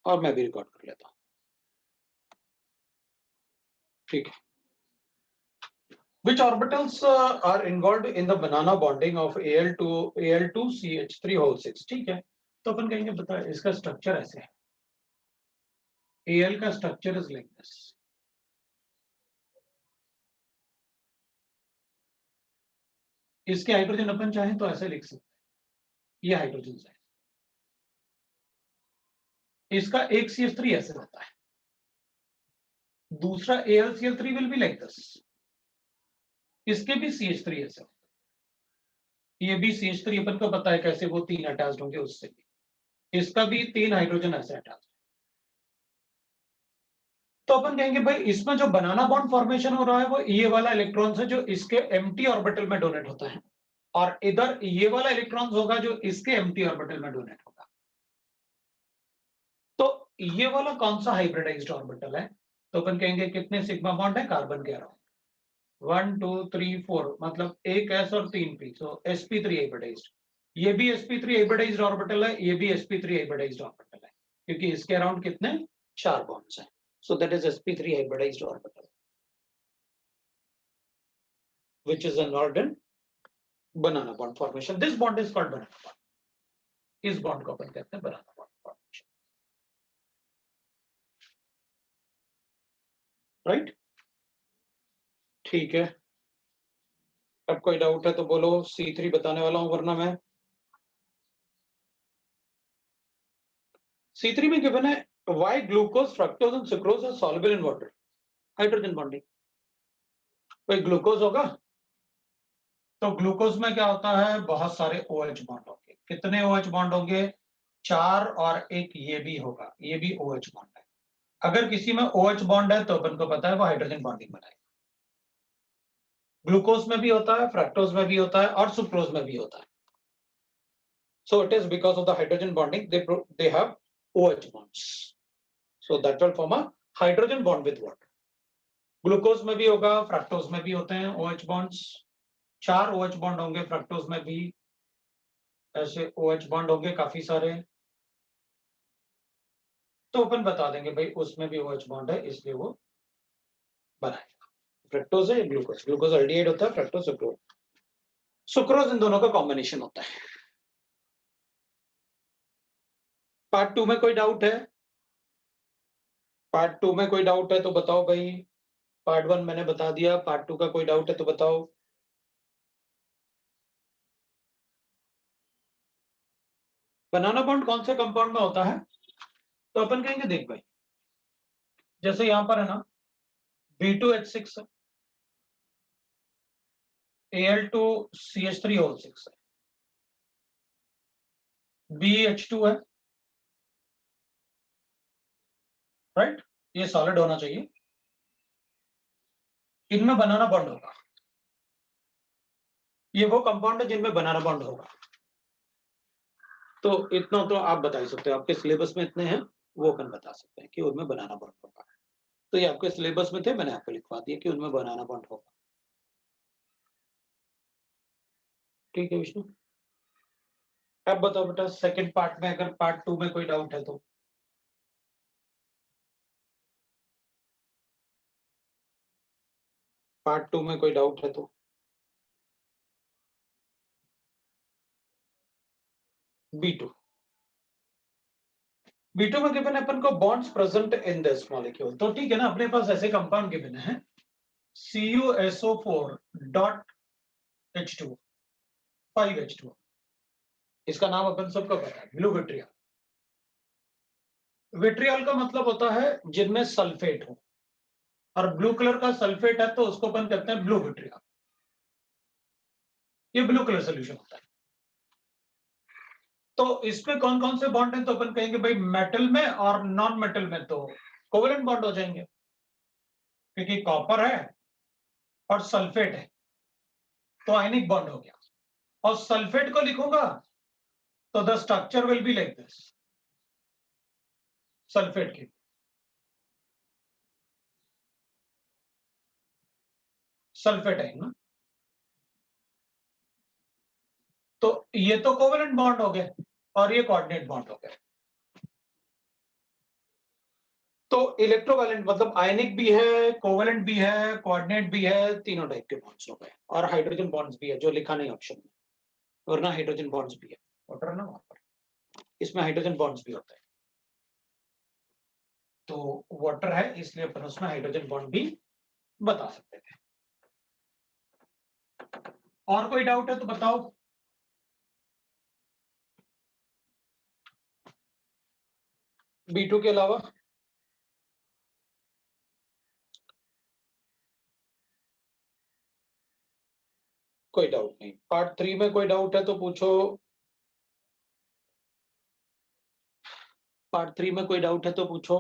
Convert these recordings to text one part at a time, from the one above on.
और मैं भी रिकॉर्ड कर लेता हूं। ठीक है। Which orbitals are involved in the banana bonding of Al2CH3O6? ठीक है, तो अपन कहेंगे बता इसका स्ट्रक्चर ऐसे है। Al का स्ट्रक्चर इज लाइक दिस। इसके हाइड्रोजन अपन चाहें तो ऐसे लिख सकते हैं, ये हाइड्रोजन है। इसका एक CH3 ऐसे होता है, दूसरा AlCl3 will be like this. इसके भी CH3 ऐसे होता है, ये भी CH3 अपन को पता है कैसे वो 3 अटैच्ड होंगे उससे भी। इसका भी 3 हाइड्रोजन ऐसे अटैच। तो अपन कहेंगे भाई इसमें जो बनाना बॉन्ड फॉर्मेशन हो रहा है वो ये वाला इलेक्ट्रॉन है जो इसके एम्प्टी ऑर्बिटल में डोनेट होता है, और इधर ये वाला इलेक्ट्रॉन होगा जो इसके एम्प्टी ऑर्बिटल में डोनेट होगा। तो ये वाला कौन सा हाइब्रिडाइज्ड ऑर्बिटल है? तो अपन कहेंगे कितने सिग्मा बॉन्ड है कार्बन के अराउंड? 1 2 3 4, मतलब एक s और 3 p, सो sp3 हाइब्रिडाइज्ड। ये भी sp3 हाइब्रिडाइज्ड ऑर्बिटल है, ये भी sp3 हाइब्रिडाइज्ड ऑर्बिटल है, क्योंकि इसके अराउंड कितने 4 बॉन्ड्स हैं। So that is sp3 hybridized orbital, which is involved in banana bond formation. This bond is called banana bond. इस बॉन्ड को अपन कहते हैं banana bond formation, right? ठीक है, अब कोई डाउट है तो बोलो, C3 बताने वाला हूं, वरना मैं C3 में गिवन है why glucose, fructose and sucrose are soluble in water, hydrogen bonding. भाई ग्लूकोज होगा तो ग्लूकोज में क्या होता है, बहुत सारे OH बॉन्ड होंगे। कितने OH बॉन्ड होंगे? 4, और एक ये भी होगा, ये भी OH बॉन्ड है। अगर किसी में OH बॉन्ड है तो अपन को पता है वो हाइड्रोजन बॉन्डिंग बनाएगा। ग्लूकोज में भी होता है, फ्रक्टोज में भी होता है, और सुक्रोज में भी होता है। So it is because of the hydrogen bonding they have OH bonds. So that will form a hydrogen bond with water. Glucose में भी होगा, फ्रक्टोज में भी होते हैं OH bonds। 4 OH बॉन्ड होंगे फ्रक्टोज में भी, ऐसे OH बॉन्ड होंगे काफी सारे। तो अपन बता देंगे भाई उसमें भी OH बॉन्ड है, इसलिए वो बनाएगा। फ्रक्टोज है ग्लूकोज, ग्लूकोज एल्डिहाइड होता है, फ्रक्टोज सुक्रोज, सुक्रोज इन दोनों का कॉम्बिनेशन होता है। पार्ट 2 में कोई डाउट है? पार्ट 2 में कोई डाउट है तो बताओ भाई। पार्ट 1 मैंने बता दिया, पार्ट 2 का कोई डाउट है तो बताओ। बनाना बॉन्ड कौन से कंपाउंड में होता है? तो अपन कहेंगे देख भाई, जैसे यहां पर है ना B2H6 है, Al2CH3O6 है, BH2 है, राइट? ये सॉलिड होना चाहिए, इनमें बनाना बॉन्ड होगा। ये वो कंपाउंड है जिनमें बनाना बॉन्ड होगा। तो इतना तो आप बता ही सकते हो, आपके सिलेबस में इतने हैं, वो अपन बता सकते हैं कि उनमें बनाना बॉन्ड होगा। तो ये आपके सिलेबस में थे, मैंने आपको लिखवा दिया कि उनमें बनाना बॉन्ड होगा। ठीक है विष्णु, अब बताओ बेटा सेकंड पार्ट में, अगर पार्ट 2 में कोई डाउट है तो। पार्ट 2 में कोई डाउट है तो। B2 में गिवन है अपन को bonds present in this molecule. तो ठीक है ना, अपने पास ऐसे कंपाउंड गिवन है CuSO4.H2 5H2, इसका नाम अपन सबको पता है, ब्लू विट्रियल। विट्रियल का मतलब होता है जिनमें सल्फेट हो, और ब्लू कलर का सल्फेट है तो उसको अपन कहते हैं ब्लू विट्रियल। ये ब्लू कलर सोल्यूशन होता है। तो इसमें कौन कौन से बॉन्ड हैं? तो अपन कहेंगे भाई मेटल में और नॉन मेटल में तो कोवेलेंट बॉन्ड हो जाएंगे, क्योंकि कॉपर है और सल्फेट है तो आयनिक बॉन्ड हो गया। और सल्फेट को लिखूंगा तो the structure will be like this, sulphate की सल्फेट है ना, तो ये तो कोवेलेंट बॉन्ड हो गए और ये कोऑर्डिनेट बॉन्ड हो गए। तो इलेक्ट्रोवैलेंट मतलब आयनिक भी है, कोवैलेंट भी है, कोऑर्डिनेट भी है, तीनों टाइप के बॉन्ड्स हो गए और हाइड्रोजन बॉन्ड्स भी है जो लिखा नहीं ऑप्शन में, वरना हाइड्रोजन बॉन्ड्स भी है वाटर ना वहां पर, इसमें हाइड्रोजन बॉन्ड्स भी होते हैं। तो वाटर है इसलिए अपन उसमें हाइड्रोजन बॉन्ड भी बता सकते थे। और कोई डाउट है तो बताओ। B2 के अलावा कोई डाउट नहीं। पार्ट 3 में कोई डाउट है तो पूछो। पार्ट 3 में कोई डाउट है तो पूछो।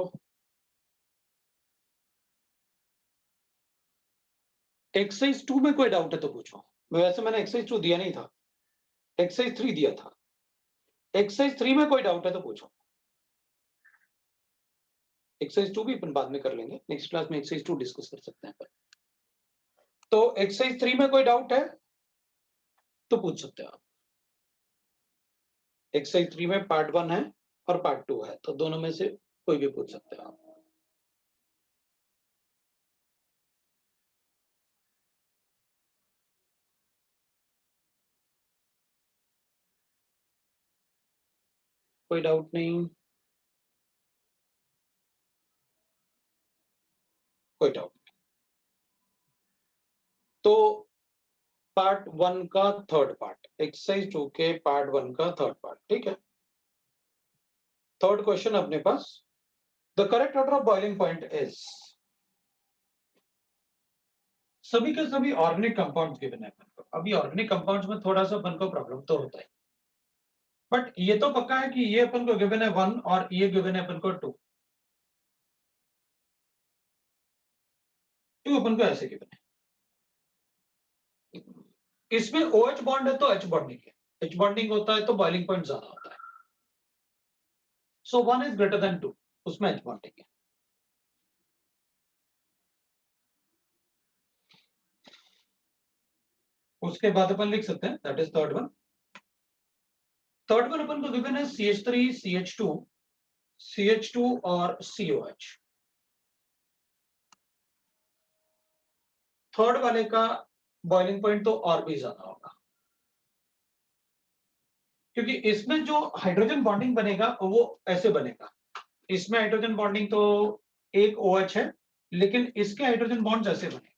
एक्सरसाइज 2 में कोई डाउट है तो पूछो। वैसे मैंने एक्सरसाइज 2 दिया नहीं था, एक्सरसाइज 3 दिया था। एक्सरसाइज 3 में कोई डाउट है तो पूछो। एक्सरसाइज 2 भी अपन बाद में कर लेंगे, नेक्स्ट क्लास में एक्सरसाइज 2 डिस्कस कर सकते हैं अपन। तो एक्सरसाइज 3 में कोई डाउट है तो पूछ सकते हो आप। एक्सरसाइज 3 में पार्ट 1 है और पार्ट 2 है, तो दोनों में से कोई भी पूछ सकते हो आप। कोई डाउट नहीं, कोई डाउट नहीं। तो पार्ट 1 का थर्ड पार्ट, एक्सरसाइज 2 के पार्ट 1 का थर्ड पार्ट, ठीक है। थर्ड क्वेश्चन अपने पास, the correct order of boiling point is, सभी के सभी ऑर्गेनिक कंपाउंड्स गिवन है अपन को। अभी ऑर्गेनिक कंपाउंड्स में थोड़ा सा अपन को प्रॉब्लम तो होता है, बट ये तो पक्का है कि ये अपन को गिवन है 1 और ये गिवन है अपन को 2। 2 अपन को ऐसे गिवन है। इसमें OH बॉन्ड है तो H बॉन्डिंग है, H बॉन्डिंग होता है तो बॉइलिंग पॉइंट ज्यादा होता है। सो 1 इज ग्रेटर देन 2, उसमें H बॉन्डिंग है। उसके बाद अपन लिख सकते हैं that is third one. Third one अपन को गिवन है CH3 CH2 CH2 और COH। थर्ड वाले का बॉइलिंग पॉइंट तो और भी ज्यादा होगा, क्योंकि इसमें जो हाइड्रोजन बॉन्डिंग बनेगा वो ऐसे बनेगा। इसमें हाइड्रोजन बॉन्डिंग तो एक OH है, लेकिन इसके हाइड्रोजन बॉन्ड्स ऐसे बनेंगे।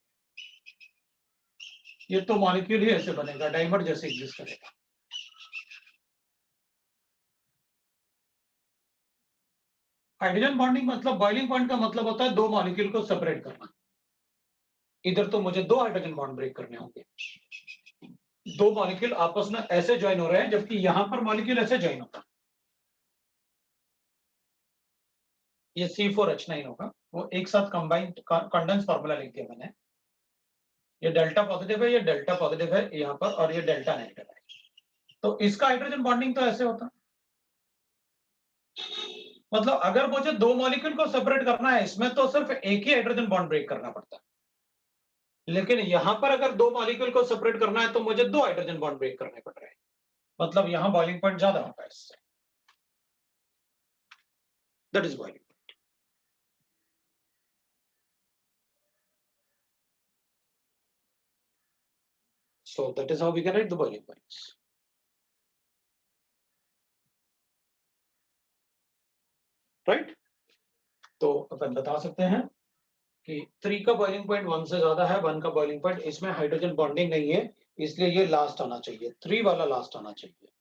ये तो मॉलिक्यूल ही ऐसे बनेगा, डाइमर जैसे एग्जिस्ट करेगा। हाइड्रोजन बॉन्डिंग मतलब बॉइलिंग पॉइंट का मतलब होता है दो मॉलिक्यूल को सेपरेट करना। इधर तो मुझे दो हाइड्रोजन बॉन्ड ब्रेक करने होंगे, दो मॉलिक्यूल आपस में ऐसे ज्वाइन हो रहे हैं, जबकि यहां पर मॉलिक्यूल ऐसे ज्वाइन होता है। ये C4H9 होगा, वो एक साथ कंबाइन कंडेंस फार्मूला लिख दिया मैंने। ये डेल्टा पॉजिटिव है, ये डेल्टा पॉजिटिव है यहाँ पर, और ये डेल्टा नेगेटिव है। तो इसका हाइड्रोजन बॉन्डिंग तो ऐसे होता है। मतलब अगर मुझे दो मॉलिक्यूल को सेपरेट करना है इसमें, तो सिर्फ एक ही हाइड्रोजन बॉन्ड ब्रेक करना पड़ता है। लेकिन यहां पर अगर दो मॉलिक्यूल को सेपरेट करना है तो मुझे दो हाइड्रोजन बॉन्ड ब्रेक करने पड़ रहे हैं। मतलब यहां बॉइलिंग पॉइंट ज्यादा होगा इससे। That is boiling. So that is how we can write the boiling points. Right? तो अपन बता सकते हैं कि 3 का बॉइलिंग पॉइंट 1 से ज्यादा है, 1 का बॉइलिंग पॉइंट, इसमें हाइड्रोजन बॉन्डिंग नहीं है, इसलिए ये लास्ट आना चाहिए, 3 वाला लास्ट आना चाहिए।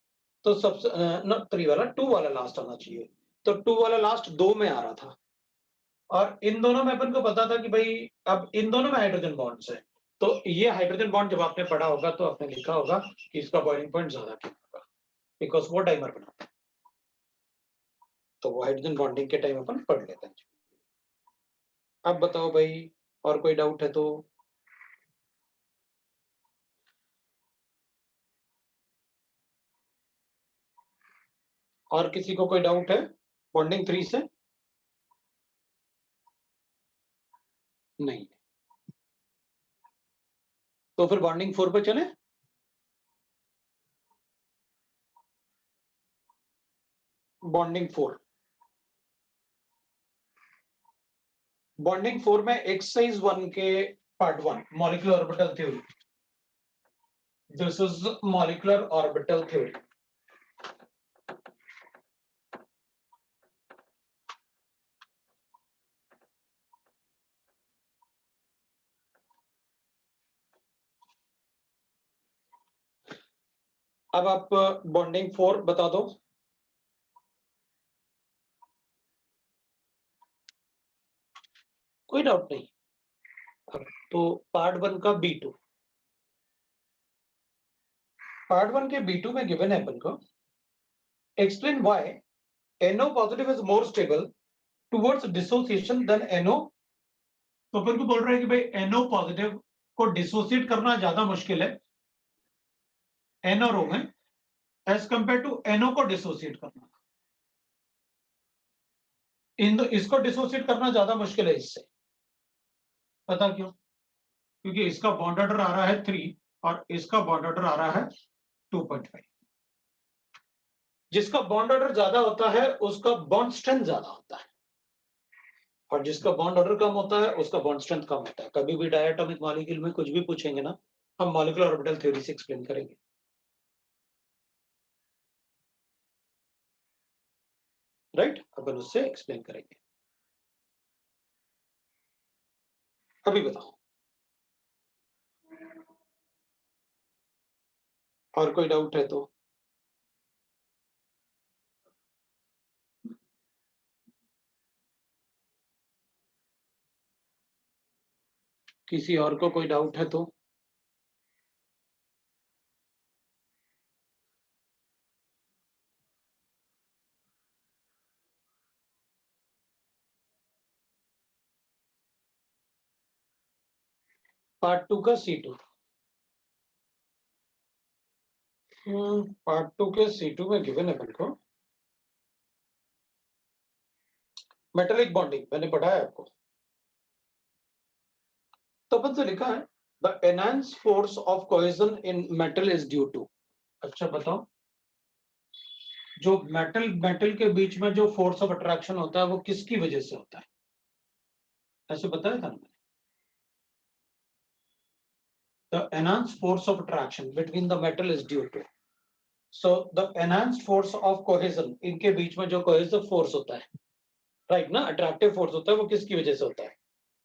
तो सबसे नॉट 3 वाला, 2 वाला लास्ट आना चाहिए। तो 2 वाला लास्ट 2 में आ रहा था, और इन दोनों में अपन को पता था कि भाई अब इन दोनों में हाइड्रोजन बॉन्ड्स है, तो ये हाइड्रोजन बॉन्ड जब आपने पढ़ा होगा तो आपने लिखा होगा कि इसका बॉइलिंग पॉइंट ज्यादा क्यों होगा, बिकॉज वो डाइमर बनाता है। तो वो हाइड्रोजन बॉन्डिंग के टाइम अपन पढ़ लेते हैं। अब बताओ भाई, और कोई डाउट है तो। और किसी को कोई डाउट है बॉन्डिंग 3 से? नहीं, तो फिर बॉन्डिंग 4 पे चले। बॉन्डिंग 4, बॉन्डिंग 4 में एक्सरसाइज 1 के part 1 molecular orbital theory. This is molecular orbital theory. अब आप बॉन्डिंग 4 बता दो. कोई डाउट नहीं. अब तो पार्ट 1 का B2. पार्ट 1 के B2 में गिवन है अपन को explain why NO positive is more stable towards dissociation than NO. तो अपन को बोल रहा है कि भाई NO पॉजिटिव को डिसोसिएट करना ज्यादा मुश्किल है N और O में एज कंपेयर टू NO को डिसोसिएट करना. इसको डिसोसिएट करना ज्यादा मुश्किल है इससे. पता क्यों? क्योंकि इसका बॉन्ड ऑर्डर आ रहा है 3 और इसका बॉन्ड ऑर्डर आ रहा है 2.5. जिसका बॉन्ड ऑर्डर ज्यादा होता है उसका बॉन्ड स्ट्रेंथ ज्यादा होता है और जिसका बॉन्ड ऑर्डर कम होता है उसका बॉन्ड स्ट्रेंथ कम होता है. कभी भी डायटोमिक मॉलिक्यूल में कुछ भी पूछेंगे ना, हम मॉलिक्यूलर ऑर्बिटल थ्योरी से एक्सप्लेन करेंगे. राइट? अपन उससे एक्सप्लेन करेंगे. अभी बताओ और कोई डाउट है तो. किसी और को कोई डाउट है तो. पार्ट 2 का C2. पार्ट 2 के C2 में गिवन है अपन को मेटेलिक बॉन्डिंग. मैंने पढ़ाया आपको. तो अपन से लिखा है the enhance force of cohesion in metal is due to. अच्छा बताओ, जो मेटल मेटल के बीच में जो फोर्स ऑफ अट्रैक्शन होता है वो किसकी वजह से होता है? ऐसे बताया था ना मैंने. The enhance force of attraction between the metal is due to. So the enhance force of cohesion, इनके बीच में जो कोहेसिव फोर्स होता है, राइट ना, अट्रैक्टिव फोर्स होता है, वो किसकी वजह से होता है?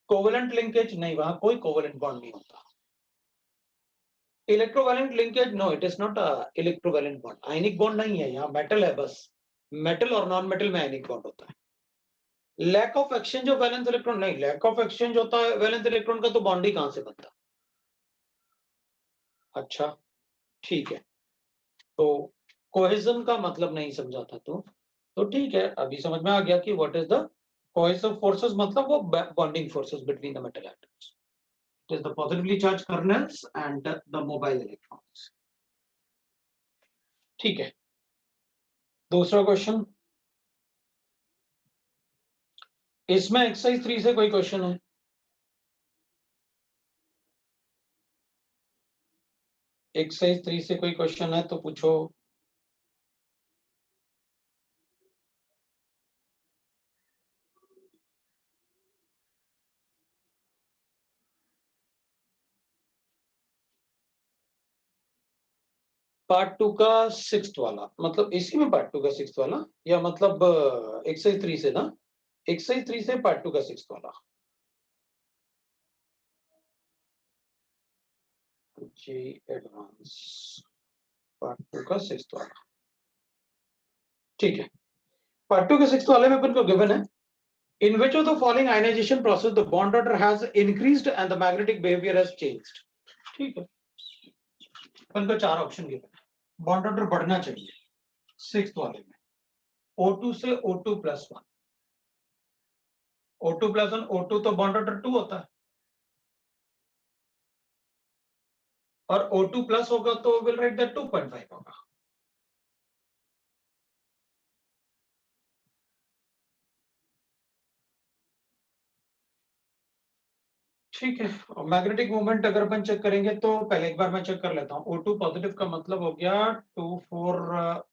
कोवेलेंट लिंकेज नहीं, वहां कोई कोवेलेंट बॉन्ड नहीं होता. Electrovalent linkage, no it is not a electrovalent bond. Ionic bond नहीं है, यहाँ मेटल है बस. मेटल और नॉन मेटल में आयनिक बॉन्ड होता है. Lack of exchange of valence electron नहीं, लैक ऑफ एक्सचेंज होता है वैलेंस इलेक्ट्रॉन का तो बॉन्ड ही कहां से बनता? अच्छा ठीक है. तो कोहेजन का मतलब नहीं समझा था तो ठीक है, अभी समझ में आ गया कि what is the cohesive forces. मतलब वो bonding forces between the metal atoms. It is the positively charge kernels and the mobile electrons. ठीक है. दूसरा क्वेश्चन. इसमें एक्सरसाइज 3 से कोई क्वेश्चन है? एक्सरसाइज 3 से कोई क्वेश्चन है तो पूछो. पार्ट 2 का 6th वाला, मतलब इसी में पार्ट 2 का 6th वाला, या मतलब एक्सरसाइज 3 से ना, एक्सरसाइज 3 से पार्ट 2 का 6th वाला. जी एडवांस पार्ट 2 का 6th वाला. ठीक है. पार्ट 2 के 6th वाले में अपन को गिवन है in which of the following ionization process the bond order has increased and the magnetic behavior has changed. ठीक है. अपन को 4 ऑप्शन गिवन है. बॉन्ड ऑर्डर बढ़ना चाहिए 6th वाले में. O2 से O2 plus 1. O2 plus 1, O2 तो बॉन्ड ऑर्डर 2 होता है और O2 प्लस होगा तो विल राइट दैट 2.5 होगा. ठीक है. और मैग्नेटिक मूवमेंट अगर अपन चेक करेंगे तो पहले एक बार मैं चेक कर लेता हूँ. O2 पॉजिटिव का मतलब हो गया 2 4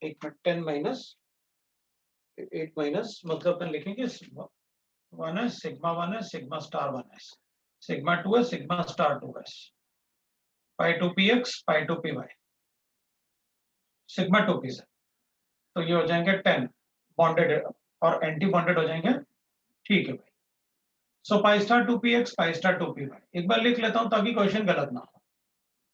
एक मिनट 10 माइनस 8 माइनस, मतलब अपन लिखेंगे 1 है, सिग्मा 1 है, सिग्मा स्टार 1 है, सिग्मा 2 है, सिग्मा स्टार 2 है, पाई 2 पी एक्स, पाई 2 पी वाई, सिग्मा 2 पी से, तो ये हो जाएंगे 10 बॉन्डेड और एंटी बॉन्डेड हो जाएंगे। ठीक है भाई, so pi star 2 P X, pi star 2 P Y, एक बार लिख लेता हूं ताकि क्वेश्चन गलत ना हो।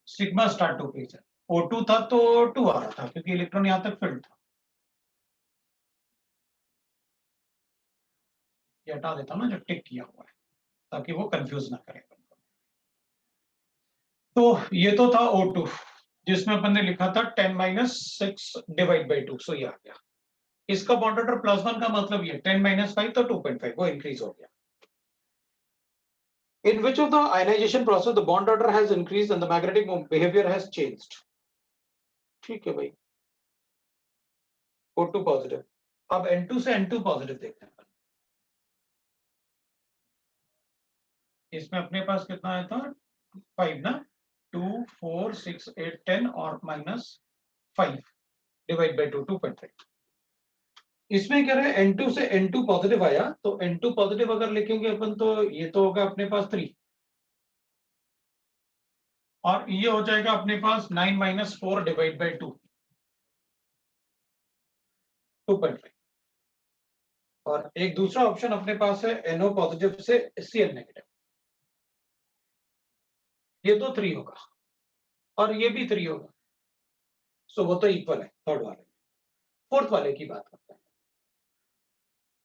सिग्मा स्टार 2 पी से O2 था तो 2 आ रहा था क्योंकि इलेक्ट्रॉन यहां तक फिल्ड था, ये हटा देता हूं ना जो टिक किया हुआ है ताकि वो कंफ्यूज ना करे। तो ये तो था O2 जिसमें अपन ने लिखा था 10 माइनस 6 डिवाइड बाई 2, सो ये आ गया। इसका बॉन्ड ऑर्डर +1 का मतलब ये 10 माइनस 5 तो 2.5 वो इंक्रीज हो गया। In which of the ionization process the bond order has increased and the magnetic behavior has changed? ठीक है भाई, O2 पॉजिटिव, अब N2 से N2 पॉजिटिव देखते हैं। इसमें अपने पास कितना आया था 5 ना, 2 4 6 8 10 और -5 डिवाइड बाई 2 2.5। इसमें क्या है N2 से N2 पॉजिटिव आया तो N2 पॉजिटिव अगर लिखेंगे अपन तो ये तो होगा अपने पास 3 और ये हो जाएगा अपने पास 9 माइनस 4 डिवाइड बाई 2 2.5। और एक दूसरा ऑप्शन अपने पास है NO पॉजिटिव से Cl नेगेटिव, ये तो 3 होगा और ये भी 3 होगा, सो वो तो इक्वल है थर्ड वाले। फोर्थ वाले की बात करते हैं।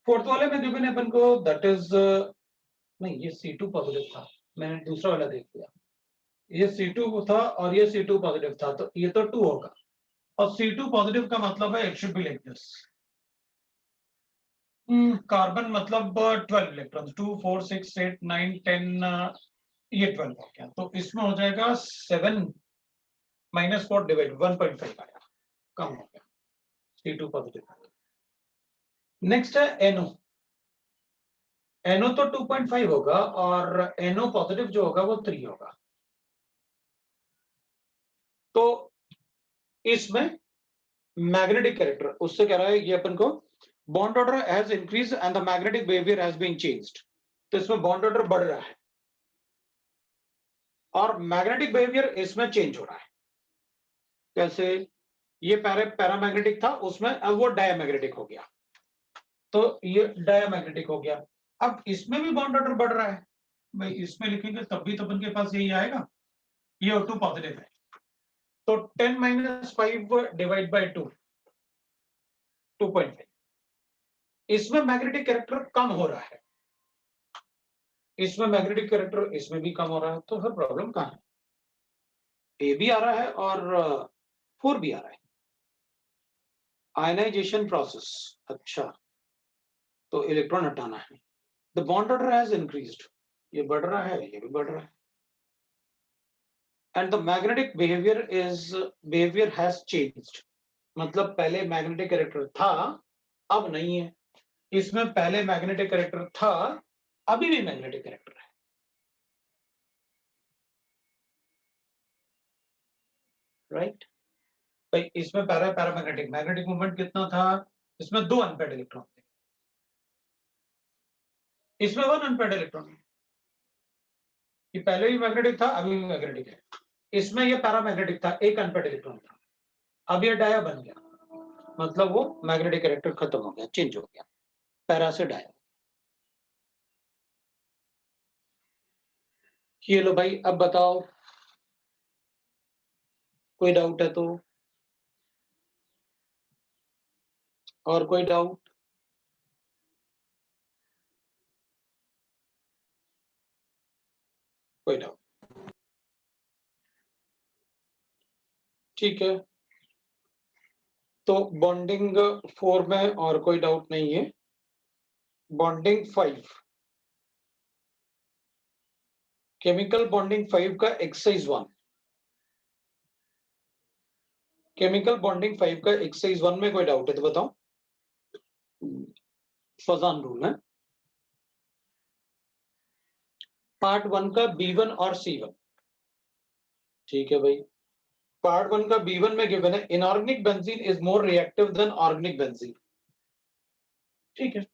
फोर्थ वाले में गिवन है अपन को दैट इज नहीं, ये C2 पॉजिटिव था, मैंने दूसरा वाला देख लिया, ये C2 था और ये C2 पॉजिटिव था तो ये तो 2 होगा और C2 पॉजिटिव का मतलब है it should be like this. Carbon मतलब 12 इलेक्ट्रॉन, 2 4 6 8 9 10 ये 12 हो गया तो इसमें हो जाएगा 7 माइनस 4 डिवाइड 1.5 आया, कम हो गया C2 पॉजिटिव। नेक्स्ट है NO, NO तो 2.5 होगा और NO पॉजिटिव जो होगा वो 3 होगा, तो इसमें मैग्नेटिक कैरेक्टर उससे कह रहा है ये अपन को bond order has increase and the magnetic behaviour has been changed, तो इसमें बॉन्ड ऑर्डर बढ़ रहा है और मैग्नेटिक बिहेवियर इसमें चेंज हो रहा है। कैसे? ये पैरामैग्नेटिक था उसमें अब वो डायमैग्नेटिक हो गया, तो ये डायमैग्नेटिक हो गया। अब इसमें भी बॉन्ड ऑर्डर बढ़ रहा है भाई, इसमें लिखेंगे तब भी तो अपन के पास यही आएगा, ये O2 पॉजिटिव है तो 10 माइनस 5 डिवाइड बाई 2 2.5, इसमें मैग्नेटिक कैरेक्टर कम हो रहा है, इसमें मैग्नेटिक कैरेक्टर इसमें भी कम हो रहा है, तो फिर प्रॉब्लम कहां है? ए भी आ रहा है और 4 भी आ रहा है। आयनाइजेशन प्रोसेस, अच्छा तो इलेक्ट्रॉन हटाना है, the bond order has increased, ये बढ़ रहा है ये भी बढ़ रहा है and the magnetic behaviour has changed, मतलब पहले मैग्नेटिक कैरेक्टर था अब नहीं है, इसमें पहले मैग्नेटिक कैरेक्टर था अभी भी मैग्नेटिक कैरेक्टर है, राइट भाई। इसमें पैरामैग्नेटिक मैग्नेटिक मूवमेंट कितना था, इसमें 2 अनपेड इलेक्ट्रॉन थे, इसमें 1 अनपेड इलेक्ट्रॉन है, ये पहले भी मैग्नेटिक था अभी भी मैग्नेटिक है, इसमें ये पैरामैग्नेटिक था 1 अनपेड इलेक्ट्रॉन था, अब ये डाया बन गया, मतलब वो मैग्नेटिक कैरेक्टर खत्म हो गया, चेंज हो गया, पैरा से डाया। ये लो भाई, अब बताओ कोई डाउट है तो, और कोई डाउट? कोई डाउट? ठीक है, तो बॉन्डिंग 4 में और कोई डाउट नहीं है। बॉन्डिंग 5, केमिकल बॉन्डिंग 5 का एक्सरसाइज 1, केमिकल बॉन्डिंग 5 का एक्सरसाइज 1 में कोई डाउट है तो बताओ। फजान रूल है, पार्ट 1 का B1 और C1, ठीक है भाई। पार्ट 1 का B1 में गिवन है inorganic benzene is more reactive than organic benzene, ठीक है।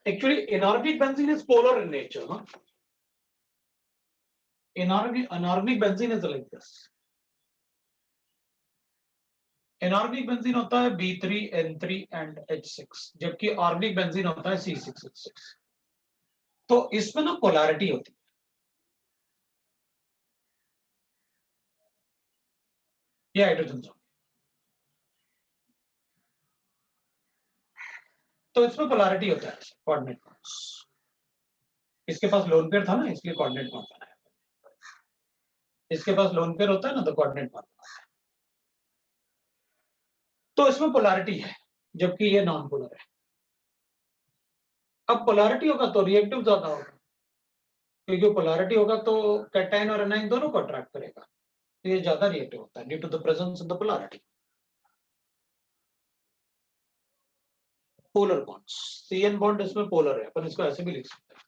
Actually, inorganic benzene is polar in nature. Huh? Inorganic benzene is like this. Inorganic benzene होता है B3N3 and H6, जबकि ऑर्गेनिक बेंजीन होता है C6H6. तो इसमें ना पोलैरिटी होती है. ये हाइड्रोजन. तो इसमें पोलैरिटी होता है, कोऑर्डिनेट बॉन्ड्स. इसके पास लोन पेयर था ना, इसलिए कोऑर्डिनेट बॉन्ड बनाया. इसके पास लोन पेयर होता है ना, तो कोऑर्डिनेट बॉन्ड बनाया. तो इसमें पोलैरिटी है, जबकि ये नॉन पोलर है. अब पोलैरिटी होगा तो रिएक्टिव ज्यादा होगा, क्योंकि पोलैरिटी होगा तो कैटायन और एनायन दोनों को अट्रैक्ट करेगा, तो ये ज्यादा रिएक्टिव होता है due to the presence of the polarity. Polar bonds, CN bond इसमें पोलर है, अपन इसको ऐसे भी लिख सकते हैं,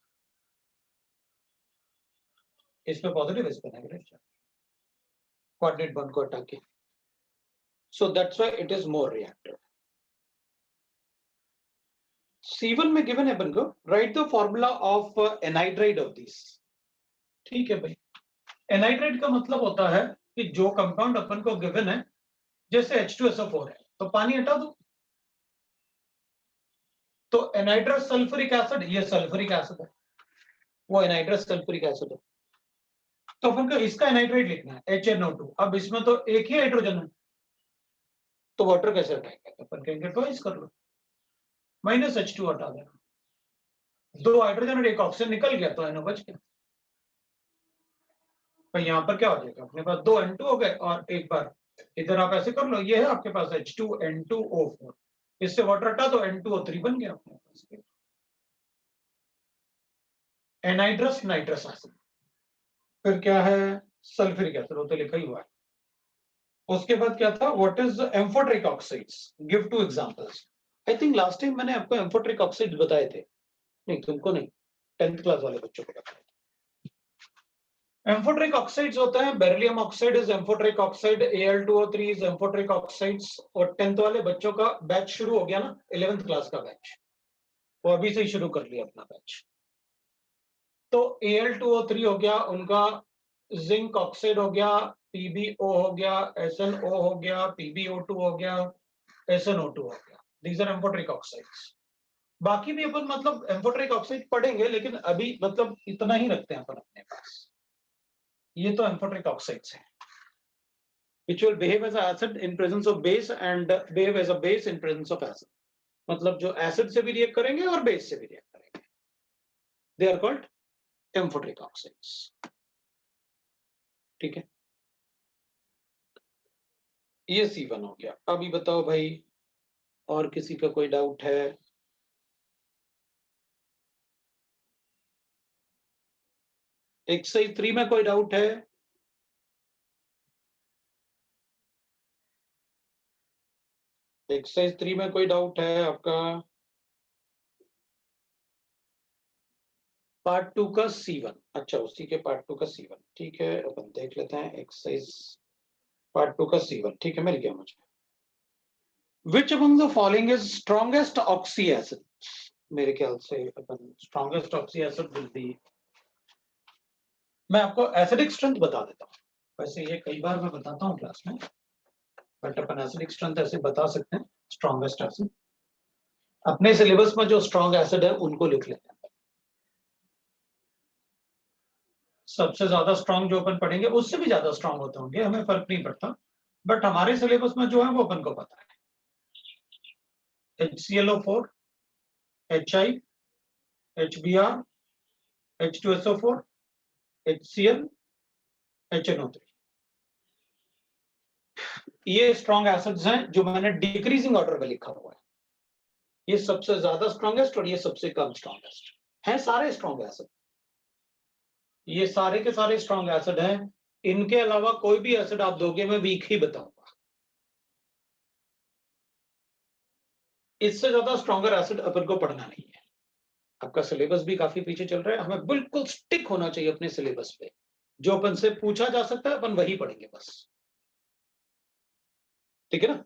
इसमें पॉजिटिव, इसमें नेगेटिव, कोऑर्डिनेट बॉन्ड को हटा के. So that's why it is more reactive. C1 में गिवन है अपन को, right the formula of anhydride of this. ठीक है भाई. एनाइड्राइड का मतलब होता है कि जो कंपाउंड अपन को गिवन है, जैसे H2SO4 है, तो पानी हटा दो, तो एनाइड्रस सल्फ्यूरिक एसिड, ये सल्फ्यूरिक एसिड है, वो एनाइड्रस सल्फ्यूरिक एसिड है. तो अपन को इसका एनाइड्राइड लिखना है HNO2. अब इसमें तो एक ही हाइड्रोजन है, तो वाटर कैसे हटाएंगे? अपन कहेंगे ट्वाइस कर लो, -H2 हटा देना, 2 हाइड्रोजन और 1 ऑक्सीजन निकल गया, तो NO बच गया. तो यहाँ पर क्या हो जाएगा, अपने पास 2 N2 हो गए, और एक बार इधर आप ऐसे कर लो, ये है आपके पास H2N2O4, इससे वाटर हटा तो N2O3 बन गया अपने पास. एनाइड्रस नाइट्रस एसिड. फिर क्या है, सल्फ्यूरिक एसिड, वो तो लिखा ही हुआ है. उसके बाद क्या था, what is amphoteric oxides, give 2 examples. I think last time मैंने आपको एम्फोटेरिक ऑक्साइड बताए थे. नहीं, तुमको नहीं, 10th क्लास वाले बच्चों को बताए थे. एम्फोटेरिक ऑक्साइड्स होता है, beryllium oxide is amphoteric oxide, Al2O3 is amphoteric oxides. और 10th वाले बच्चों का बैच शुरू हो गया ना, 11th क्लास का बैच, वो अभी से ही शुरू कर लिया अपना बैच. तो Al2O3 हो गया उनका, जिंक ऑक्साइड हो गया, PbO हो गया, SnO हो गया, PbO2 हो गया, SnO2 हो गया. These are amphoteric oxides. बाकी भी अपन मतलब एम्फोटेरिक ऑक्साइड पढ़ेंगे, लेकिन अभी मतलब इतना ही रखते हैं अपन अपने पास. ये तो एम्फोटेरिक ऑक्साइड्स हैं, which will behave as an acid in presence of base and behave as a base in presence of acid. मतलब जो एसिड से भी रिएक्ट करेंगे और बेस से भी रिएक्ट करेंगे. They are called amphoteric oxides. ठीक है, ये C1 हो गया. अभी बताओ भाई, और किसी का कोई डाउट है? एक्सरसाइज 3 में कोई डाउट है? एक्सरसाइज 3 में कोई डाउट है आपका? पार्ट 2 का C1. अच्छा, उसी के पार्ट 2 का C1. ठीक है, अपन देख लेते हैं एक्सरसाइज पार्ट 2 का C1. ठीक है, मिल गया मुझे. Which among the following is strongest oxy acid? मेरे ख्याल से अपन strongest oxy acid will be, मैं आपको एसिडिक स्ट्रेंथ बता देता हूँ. वैसे ये कई बार मैं बताता हूँ क्लास में, बट अपन एसिडिक स्ट्रेंथ ऐसे बता सकते हैं. स्ट्रॉन्गेस्ट एसिड, अपने सिलेबस में जो स्ट्रॉन्ग एसिड है उनको लिख लेते हैं. सबसे ज्यादा स्ट्रॉन्ग जो अपन पढ़ेंगे उससे भी ज्यादा स्ट्रॉन्ग होते होंगे, हमें फर्क नहीं पड़ता, बट हमारे सिलेबस में जो है वो अपन को पता है. HClO4, HI, HBr, H2SO4, HCl, HNO3. ये स्ट्रॉन्ग एसिड्स हैं जो मैंने डिक्रीजिंग ऑर्डर में लिखा हुआ है. ये सबसे ज्यादा स्ट्रॉन्गेस्ट और ये सबसे कम स्ट्रॉन्गेस्ट हैं. सारे स्ट्रॉन्ग एसिड, ये सारे के सारे स्ट्रॉन्ग एसिड हैं. इनके अलावा कोई भी एसिड आप दोगे, मैं वीक ही बताऊंगा. इससे ज्यादा स्ट्रॉन्गर एसिड अपन को पढ़ना नहीं है. आपका सिलेबस भी काफी पीछे चल रहा है. हमें बिल्कुल स्टिक होना चाहिए अपने सिलेबस पे. जो अपन से पूछा जा सकता है अपन वही पढ़ेंगे बस. ठीक है ना?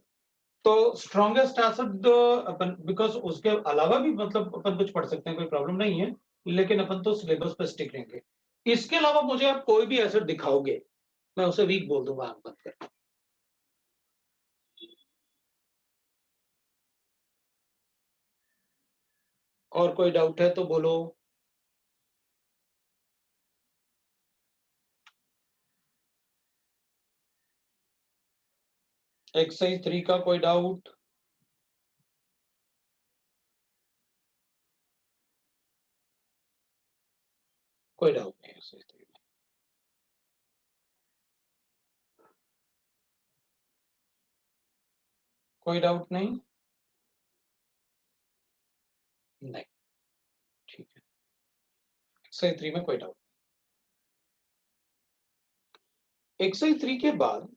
तो स्ट्रॉन्गेस्ट एसिड अपन बिकॉज उसके अलावा भी मतलब अपन कुछ पढ़ सकते हैं, कोई प्रॉब्लम नहीं है, लेकिन अपन तो सिलेबस पे स्टिक रहेंगे। इसके अलावा मुझे आप कोई भी एसिड दिखाओगे, मैं उसे वीक बोल दूंगा, आप बंद कर। और कोई डाउट है तो बोलो। एक्सरसाइज 3 का कोई डाउट? कोई डाउट नहीं एक्सरसाइज 3 में। कोई डाउट नहीं? नहीं, ठीक है। एक्सरसाइज 3 में कोई डाउट। एक्सरसाइज 3 के बाद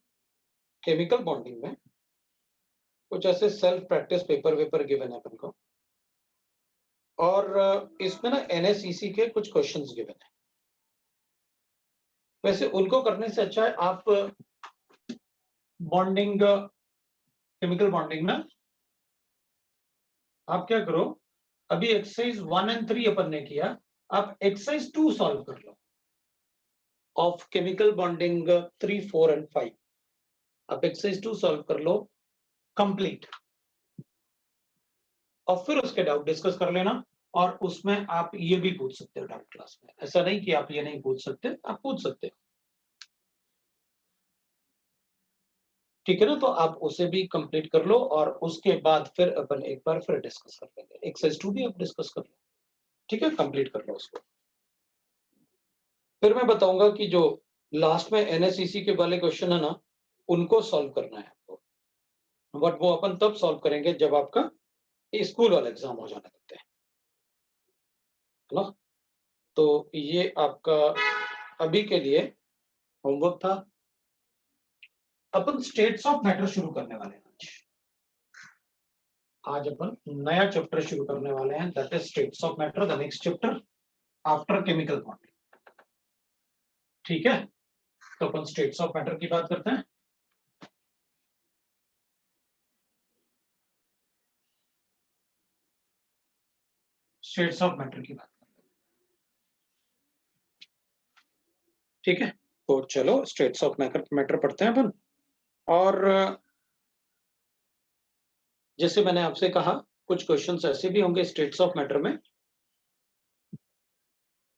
केमिकल बॉन्डिंग में कुछ ऐसे self practice paper vapour given है अपन को, और इसमें ना एनएसईसी के कुछ क्वेश्चंस गिवन है। वैसे उनको करने से अच्छा है आप बॉन्डिंग, केमिकल बॉन्डिंग में आप क्या करो, अभी एक्सरसाइज 1 एंड 3 अपन ने किया, आप एक्सरसाइज 2 सॉल्व कर लो ऑफ केमिकल बॉन्डिंग 3, 4 एंड 5। आप एक्सरसाइज 2 सॉल्व कर लो कंप्लीट, और फिर उसके डाउट डिस्कस कर लेना। और उसमें आप ये भी पूछ सकते हो डाउट क्लास में, ऐसा नहीं कि आप ये नहीं पूछ सकते, आप पूछ सकते हो, ठीक है ना। तो आप उसे भी कंप्लीट कर लो, और उसके बाद फिर अपन एक बार फिर डिस्कस कर लेंगे। एक्सरसाइज 2 भी आप डिस्कस कर लो, ठीक है, कंप्लीट कर लो उसको। फिर मैं बताऊंगा कि जो लास्ट में एनएसईसी के वाले क्वेश्चन है ना, उनको सॉल्व करना है आपको, बट वो अपन तब सॉल्व करेंगे जब आपका स्कूल वाला एग्जाम हो जाने देते हैं, है ना। तो ये आपका अभी के लिए होमवर्क था। अपन स्टेट्स ऑफ मैटर शुरू करने वाले हैं आज अपन नया चैप्टर शुरू करने वाले हैं, that is states of matter, the next chapter after chemical bonding, ठीक है। तो अपन स्टेट्स ऑफ मैटर की बात करते हैं। स्टेट्स ऑफ मैटर की बात करते हैं, ठीक है। तो चलो स्टेट्स ऑफ मैटर पढ़ते हैं अपन। और जैसे मैंने आपसे कहा, कुछ क्वेश्चंस ऐसे भी होंगे स्टेट्स ऑफ मैटर में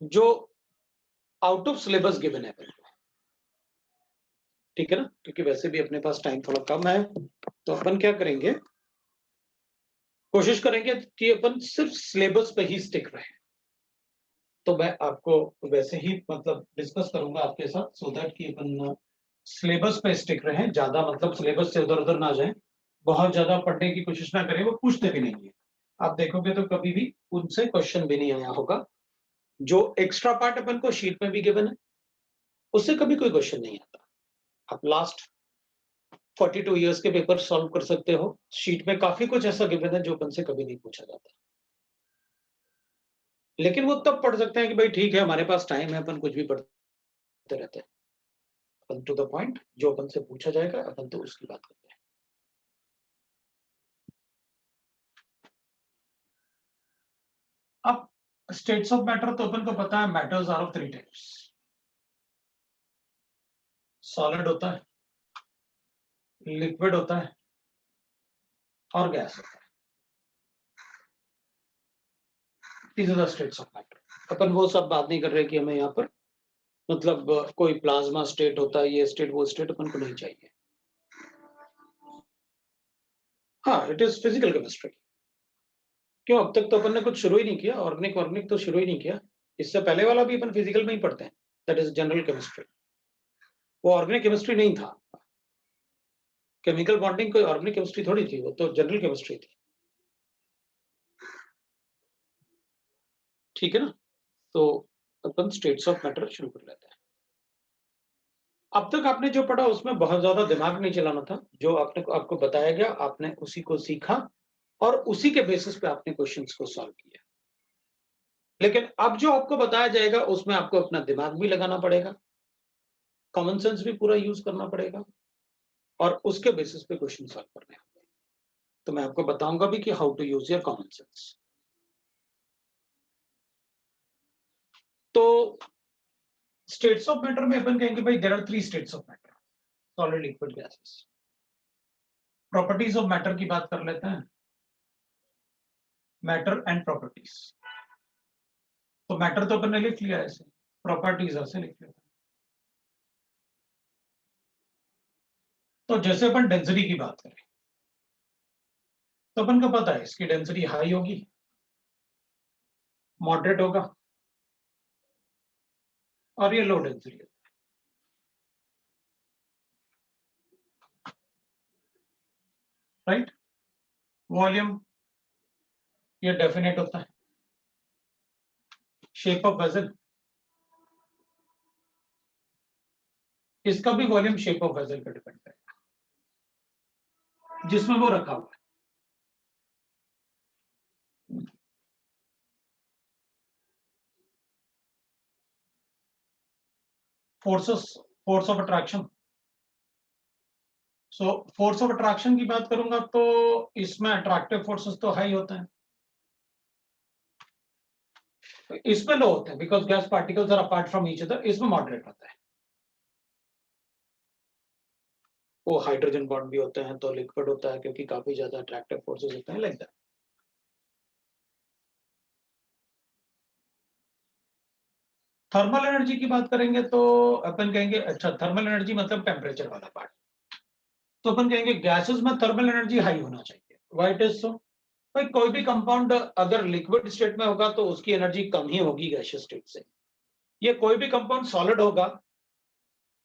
जो आउट ऑफ सिलेबस गिवन है, ठीक है ना, क्योंकि वैसे भी अपने पास टाइम थोड़ा कम है, तो अपन क्या करेंगे, कोशिश करेंगे कि अपन सिर्फ सिलेबस पे ही स्टिक रहे। तो मैं आपको वैसे ही मतलब डिस्कस करूंगा आपके साथ, सो दैट कि अपन सिलेबस पे स्टिक रहे, ज्यादा मतलब सिलेबस से उधर उधर ना जाए, बहुत ज्यादा पढ़ने की कोशिश ना करें, वो पूछते भी नहीं है। आप देखोगे तो कभी भी उनसे क्वेश्चन भी नहीं आया होगा। जो एक्स्ट्रा पार्ट अपन को शीट में भी गिवन है, उससे कभी कोई क्वेश्चन नहीं आता। आप लास्ट 42 ईयर्स के पेपर सॉल्व कर सकते हो, शीट में काफी कुछ ऐसा गिवन है जो अपन से कभी नहीं पूछा जाता। लेकिन वो तब पढ़ सकते हैं कि भाई ठीक है, हमारे पास टाइम है, अपन कुछ भी पढ़ते रहते हैं। अपन टू द पॉइंट, जो अपन से पूछा जाएगा अपन तो उसकी बात करते हैं। अब स्टेट्स ऑफ मैटर तो अपन को पता है, matters are of 3 types. Solid होता है, लिक्विड होता है, और गैस होता है। These are the states of matter. अपन वो सब बात नहीं कर रहे कि हमें यहाँ पर मतलब कोई प्लाज्मा स्टेट होता है, ये स्टेट वो स्टेट अपन को नहीं चाहिए। हाँ, इट इज फिजिकल केमिस्ट्री। क्यों, अब तक तो अपन ने कुछ शुरू ही नहीं किया, ऑर्गेनिक ऑर्गेनिक तो शुरू ही नहीं किया। इससे पहले वाला भी अपन फिजिकल में ही पढ़ते हैं, दैट इज जनरल केमिस्ट्री। वो ऑर्गेनिक केमिस्ट्री नहीं था। केमिकल बॉन्डिंग कोई ऑर्गेनिक केमिस्ट्री थोड़ी थी, वो तो जनरल केमिस्ट्री थी, ठीक है ना। तो अपन स्टेट्स ऑफ मैटर शुरू कर लेते हैं। अब तक आपने जो पढ़ा उसमें बहुत ज्यादा दिमाग नहीं चलाना था, जो आपने आपको बताया गया आपने उसी को सीखा, और उसी के बेसिस पे आपने क्वेश्चंस को सॉल्व किया। लेकिन अब जो आपको बताया जाएगा उसमें आपको अपना दिमाग भी लगाना पड़ेगा, कॉमन सेंस भी पूरा यूज करना पड़ेगा, और उसके बेसिस पे क्वेश्चन सॉल्व करने होंगे। तो मैं आपको बताऊंगा भी कि how to use your common sense. तो स्टेट्स ऑफ मैटर में अपन कहेंगे भाई there are 3 states of matter, solid, liquid, gases. Properties of matter की बात कर लेते हैं, मैटर एंड प्रॉपर्टीज। तो मैटर तो अपन ने लिख लिया ऐसे, प्रॉपर्टीज ऐसे लिख लेते हैं। तो जैसे अपन डेंसिटी की बात करें तो अपन को पता है इसकी डेंसिटी हाई होगी, मॉडरेट होगा और ये लो डेंसिटी होगा। राइट, वॉल्यूम ये डेफिनेट होता है, शेप ऑफ वेसल, इसका भी वॉल्यूम शेप ऑफ वेसल पर डिपेंड करेगा जिसमें वो रखा हुआ है। Force of attraction. So force of attraction की बात करूंगा तो इसमें अट्रैक्टिव फोर्सेस तो हाई होते हैं, इसमें लो होते हैं because gas particles are apart from each other, इसमें मॉडरेट होता है। वो हाइड्रोजन बॉन्ड भी होते हैं तो लिक्विड होता है क्योंकि काफी ज्यादा अट्रैक्टिव फोर्सेस होते हैं, लाइक दैट। थर्मल एनर्जी की बात करेंगे तो अपन कहेंगे अच्छा थर्मल एनर्जी मतलब टेम्परेचर वाला पार्ट, तो अपन कहेंगे गैसेस में थर्मल एनर्जी हाई होना चाहिए। Why it is so? भाई कोई भी कंपाउंड अगर लिक्विड स्टेट में होगा तो उसकी एनर्जी कम ही होगी गैसियस स्टेट से। ये कोई भी कंपाउंड सॉलिड होगा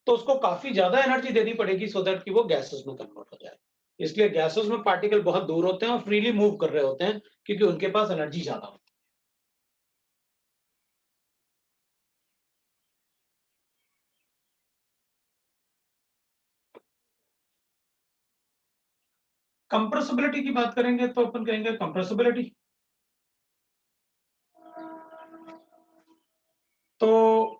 तो उसको काफी ज्यादा एनर्जी देनी पड़ेगी सो दैट कि वो गैसेस में कन्वर्ट हो जाए। इसलिए गैसेस में पार्टिकल बहुत दूर होते हैं और फ्रीली मूव कर रहे होते हैं क्योंकि उनके पास एनर्जी ज्यादा होती है। कंप्रेसिबिलिटी की बात करेंगे तो अपन कहेंगे कंप्रेसिबिलिटी, तो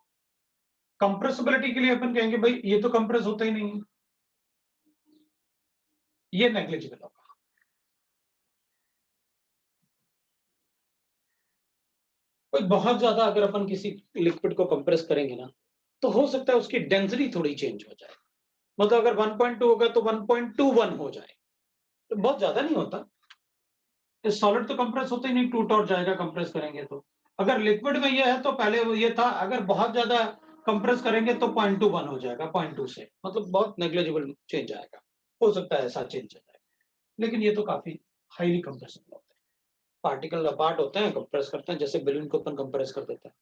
कंप्रेसिबिलिटी के लिए अपन कहेंगे भाई ये तो कंप्रेस होता ही नहीं है, ये नेग्लिजिबल होगा। कोई बहुत ज्यादा अगर अपन किसी लिक्विड को कंप्रेस करेंगे ना तो हो सकता है उसकी डेंसिटी थोड़ी चेंज हो जाए, मतलब अगर 1.2 होगा तो 1.21 हो जाए, तो बहुत ज्यादा नहीं होता। सॉलिड तो कंप्रेस होता ही नहीं, टूट और जाएगा कंप्रेस करेंगे तो। अगर लिक्विड में ये है तो पहले ये था, अगर बहुत ज्यादा कंप्रेस करेंगे तो 0.21 हो जाएगा, 0.2 से, मतलब बहुत नेग्लिजिबल चेंज आएगा, हो सकता है ऐसा चेंज आ जाए। लेकिन ये तो काफी हाईली कंप्रेसिबल होता है, पार्टिकल अपार्ट होते हैं, कंप्रेस करते हैं, जैसे बलून को अपन कंप्रेस कर देते हैं।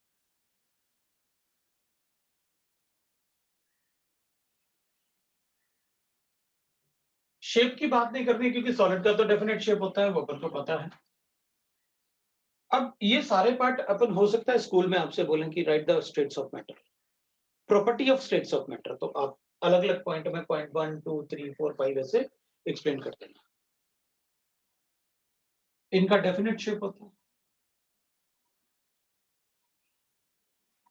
शेप की बात नहीं करनी क्योंकि सॉलिड का तो डेफिनेट शेप होता है, वो अपन को पता है। अब ये सारे पार्ट अपन हो सकता है स्कूल में आपसे बोलें कि right the states of matter, property of states of matter, तो आप अलग अलग पॉइंट में पॉइंट 1 2 3 4 5 ऐसे एक्सप्लेन कर देना। इनका डेफिनेट शेप होता है,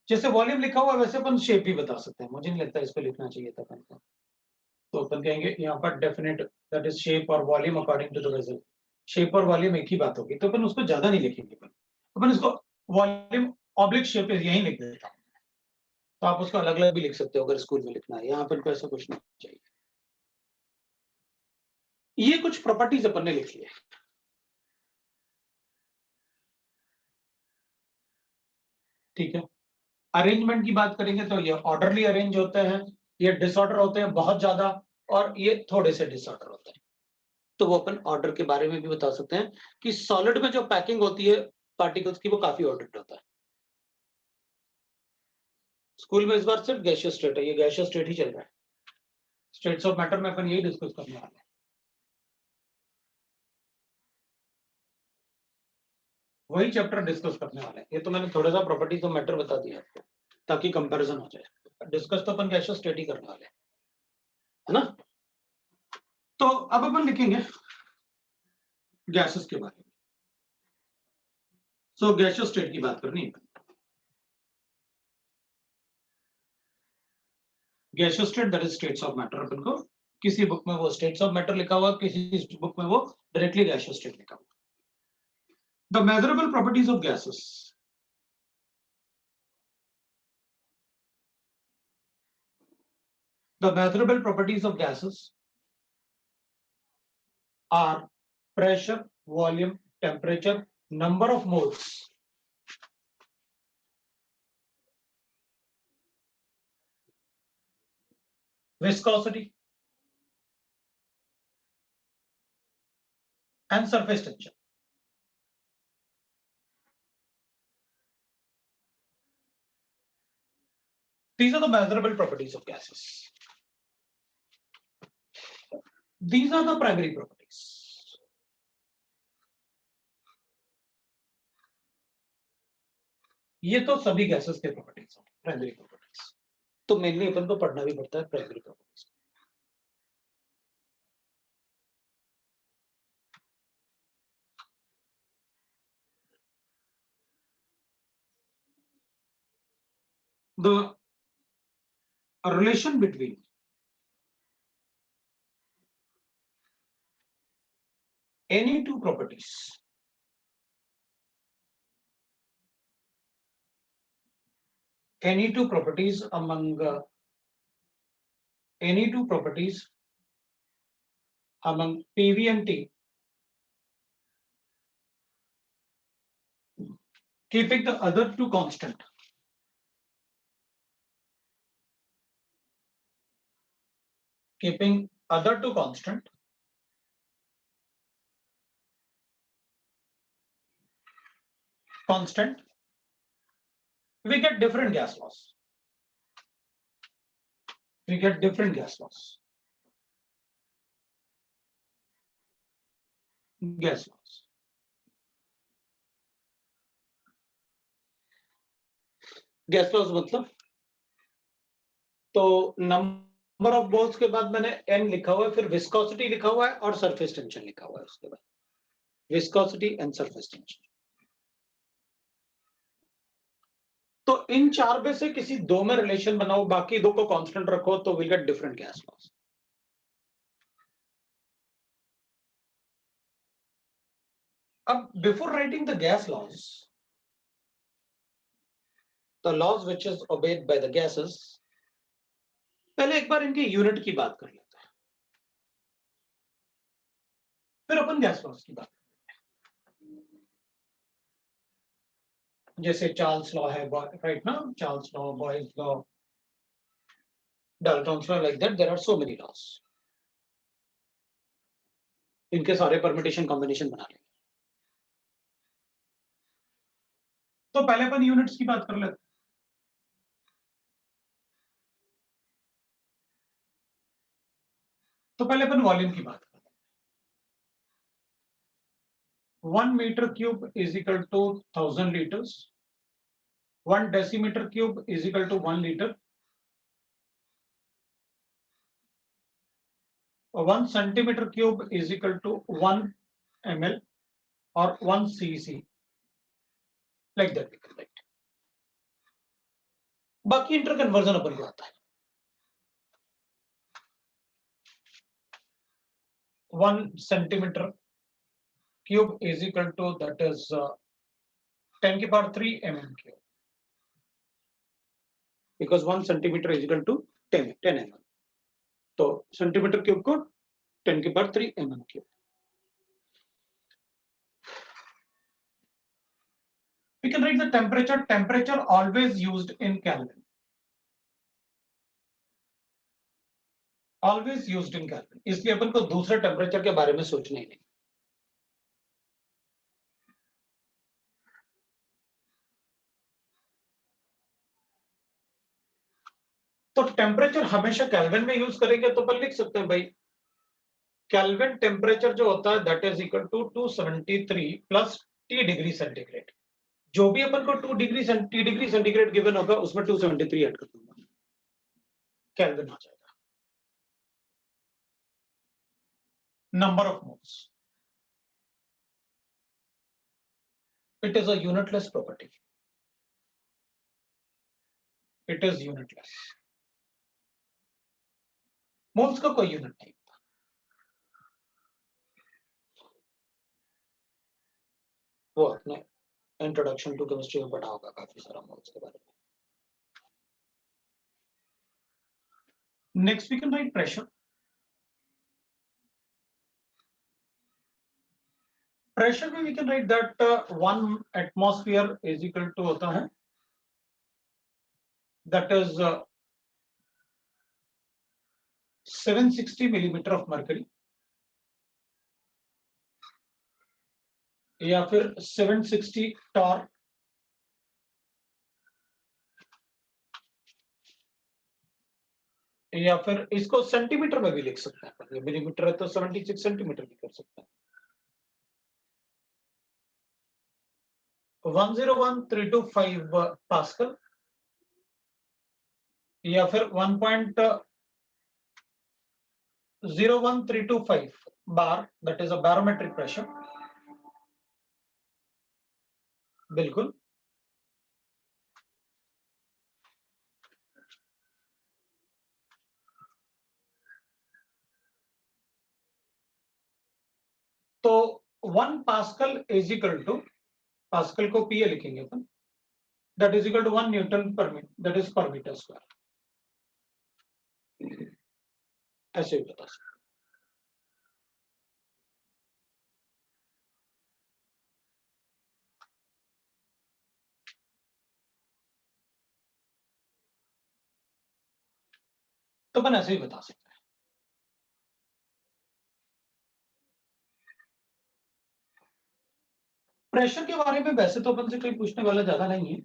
जैसे वॉल्यूम लिखा हुआ है वैसे अपन शेप भी बता सकते हैं, मुझे नहीं लगता इसको लिखना चाहिए था अपन को। तो अपन कहेंगे यहाँ पर डेफिनेट दैट इज शेप और volume according to the vessel. Shape और वॉल्यूम एक ही बात होगी, तो अपन उसको ज्यादा नहीं लिखेंगे, अपन इसको वॉल्यूम ऑब्लिक शेप यही लिख देता हूँ। तो आप उसको अलग अलग भी लिख सकते हो अगर स्कूल में लिखना है, यहाँ अपन को ऐसा कुछ नहीं चाहिए। ये कुछ प्रॉपर्टीज अपन ने लिख लिया, ठीक है। अरेंजमेंट की बात करेंगे तो ये ऑर्डरली अरेंज होते हैं, ये डिसऑर्डर होते हैं बहुत ज्यादा, और ये थोड़े से डिसऑर्डर होते हैं। तो वो अपन ऑर्डर के बारे में भी बता सकते हैं कि सॉलिड में जो पैकिंग होती है पार्टिकल्स की वो काफी ऑर्डर्ड होता है। स्कूल में इस बार सिर्फ गैसियस स्टेट है, ये गैसियस स्टेट ही चल रहा है। स्टेट्स ऑफ मैटर में अपन यही डिस्कस करने वाले हैं। वही चैप्टर डिस्कस करने वाले हैं, ये तो मैंने थोड़ा सा प्रॉपर्टीज ऑफ मैटर बता दिया आपको ताकि कंपैरिजन हो जाए। डिस्कस तो अपन गैसियस स्टेट ही करने वाले हैं, है ना। तो अब अपन लिखेंगे गैसेस के बारे में। सो गैसियस स्टेट की बात करनी है, gaseous state that is states of matter अपन को किसी बुक में वो स्टेट्स ऑफ मैटर लिखा हुआ, किसी बुक में वो डायरेक्टली गैसियस स्टेट लिखा हुआ। The measurable properties of gases, the measurable properties of gases are pressure, volume, temperature, number of moles, viscosity, and surface tension. These are the measurable properties of gases. These are the primary properties. ये तो सभी gases के properties हैं, primary properties. तो mainly अपन को पढ़ना भी पड़ता है primary properties. The relation between any two properties among any two properties among PV and T, keeping the other two constant, keeping other two constant, we get different gas laws. We get different gas laws. Gas laws. Gas laws मतलब, तो number of moles के बाद मैंने n लिखा हुआ है, फिर viscosity लिखा हुआ है और सरफेस टेंशन लिखा हुआ है उसके बाद, विस्कोसिटी एंड सरफेस टेंशन। तो इन चार में से किसी दो में रिलेशन बनाओ, बाकी दो को कांस्टेंट रखो, तो will get different gas laws. अब before writing the gas laws, the laws which is obeyed by the gases, पहले एक बार इनके यूनिट की बात कर लेते हैं, फिर अपन गैस लॉस की बात। जैसे चार्ल्स लॉ है, राइट ना, Charles law, Boyle's law, Dalton's law, like that there are so many laws. इनके सारे परम्यूटेशन कॉम्बिनेशन बना लेंगे। तो पहले अपन यूनिट्स की बात कर लेते हैं। तो पहले अपन वॉल्यूम की बात करते हैं। 1 metre cube is equal to 1000 litres, 1 decimetre cube is equal to 1 litre, 1 centimetre cube is equal to 1 ml और 1 cc, like that we can write. बाकी इंटर कन्वर्जन अपन को आता है। 1 centimetre cube is equal to, that is 10 की power 3 mm cube, because 1 centimetre is equal to 10 mm, तो centimetre cube को 10 की power 3 mm cube. We can write the temperature always used in Kelvin, always used in Kelvin, इसलिए अपन को दूसरे temperature के बारे में सोचना ही नहीं। तो टेम्परेचर हमेशा केल्विन में यूज करेंगे, तो अपन लिख सकते हैं भाई, केल्विन टेम्परेचर जो होता है that is equal to 273 plus T degree centigrade. जो भी अपन को T डिग्री सेंटीग्रेड गिवन होगा उसमें 273 ऐड कर दूंगा, केल्विन आ जाएगा। Number of moles, it is a unitless property, it is unitless। Moles का कोई यूनिट नहीं होता। वो अपने इंट्रोडक्शन टू केमिस्ट्री में पढ़ा होगा काफी सारा मोल्स के बारे में। Next we can write pressure. Pressure में we can write that 1 atmosphere is equal to होता है that is 760 millimetre of mercury या फिर 760 टॉर या फिर इसको सेंटीमीटर में भी लिख सकते हैं। ये मिलीमीटर है तो 76 सेंटीमीटर भी कर सकते हैं। 101,325 पास्कल या फिर 1.01325 bar, that is a barometric pressure. बिल्कुल। तो 1 pascal is equal to, pascal को पीए लिखेंगे अपन, that is equal to 1 newton per metre, that is per metre square. ऐसे ही बता सकते। तो अपन ऐसे ही बता सकते हैं। प्रेशर के बारे में वैसे तो अपन से कोई पूछने वाला ज्यादा नहीं है,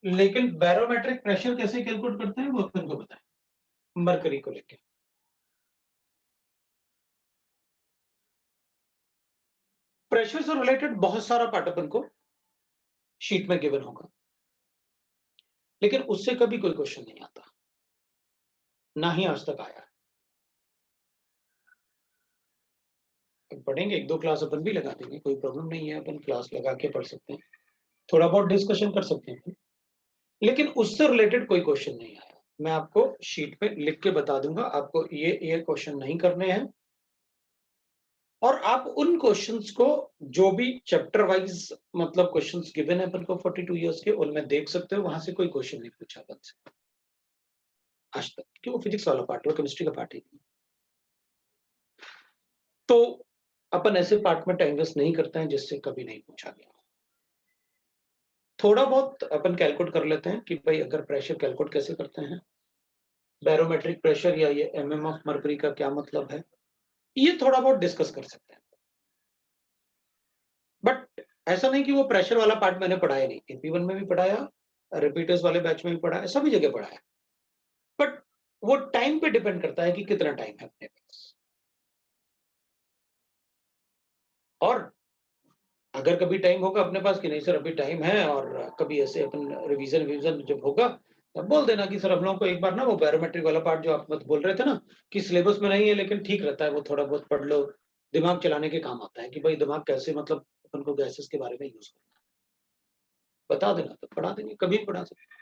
लेकिन बैरोमेट्रिक प्रेशर कैसे कैलकुलेट करते हैं वो अपन को पता है, मरकरी को लेके। प्रेशर से रिलेटेड बहुत सारा पार्ट अपन को शीट में गिवन होगा, लेकिन उससे कभी कोई क्वेश्चन नहीं आता, ना ही आज तक आया। पढ़ेंगे, 1-2 क्लास अपन भी लगा देंगे, कोई प्रॉब्लम नहीं है, अपन क्लास लगा के पढ़ सकते हैं, थोड़ा बहुत डिस्कशन कर सकते हैं, लेकिन उससे रिलेटेड कोई क्वेश्चन नहीं आया। मैं आपको शीट पे लिख के बता दूंगा, आपको ये क्वेश्चन नहीं करने हैं, और आप उन क्वेश्चंस को जो भी चैप्टर वाइज मतलब क्वेश्चंस गिवन है अपन को 42 इयर्स के, उनमें देख सकते हो, वहां से कोई क्वेश्चन नहीं पूछा अपन से आज तक, क्योंकि वो फिजिक्स वाला पार्ट है, केमिस्ट्री का पार्ट ही नहीं। तो अपन ऐसे पार्ट में टाइम वेस्ट नहीं करते हैं जिससे कभी नहीं पूछा गया। थोड़ा बहुत अपन कैलकुलेट कर लेते हैं कि भाई अगर प्रेशर कैलकुलेट कैसे करते हैं, बैरोमेट्रिक प्रेशर या ये एमएम ऑफ मर्करी का क्या मतलब है, ये थोड़ा बहुत डिस्कस कर सकते हैं। बट ऐसा नहीं कि वो प्रेशर वाला पार्ट मैंने पढ़ाया नहीं, एमपी1 में भी पढ़ाया, रिपीटर्स वाले बैच में भी पढ़ाया, सभी जगह पढ़ाया, बट वो टाइम पे डिपेंड करता है कि कितना टाइम है अपने पास। और अगर कभी टाइम होगा अपने पास कि नहीं सर अभी टाइम है, और कभी ऐसे अपन रिवीजन जब होगा तब बोल देना कि सर हम लोगों को एक बार ना वो बैरोमेट्रिक वाला पार्ट जो आप मत बोल रहे थे ना कि सिलेबस में नहीं है लेकिन ठीक रहता है, वो थोड़ा बहुत पढ़ लो, दिमाग चलाने के काम आता है कि भाई दिमाग कैसे मतलब अपन को गैसेस के बारे में यूज करना है, बता देना तो पढ़ा देंगे, कभी भी पढ़ा सकते।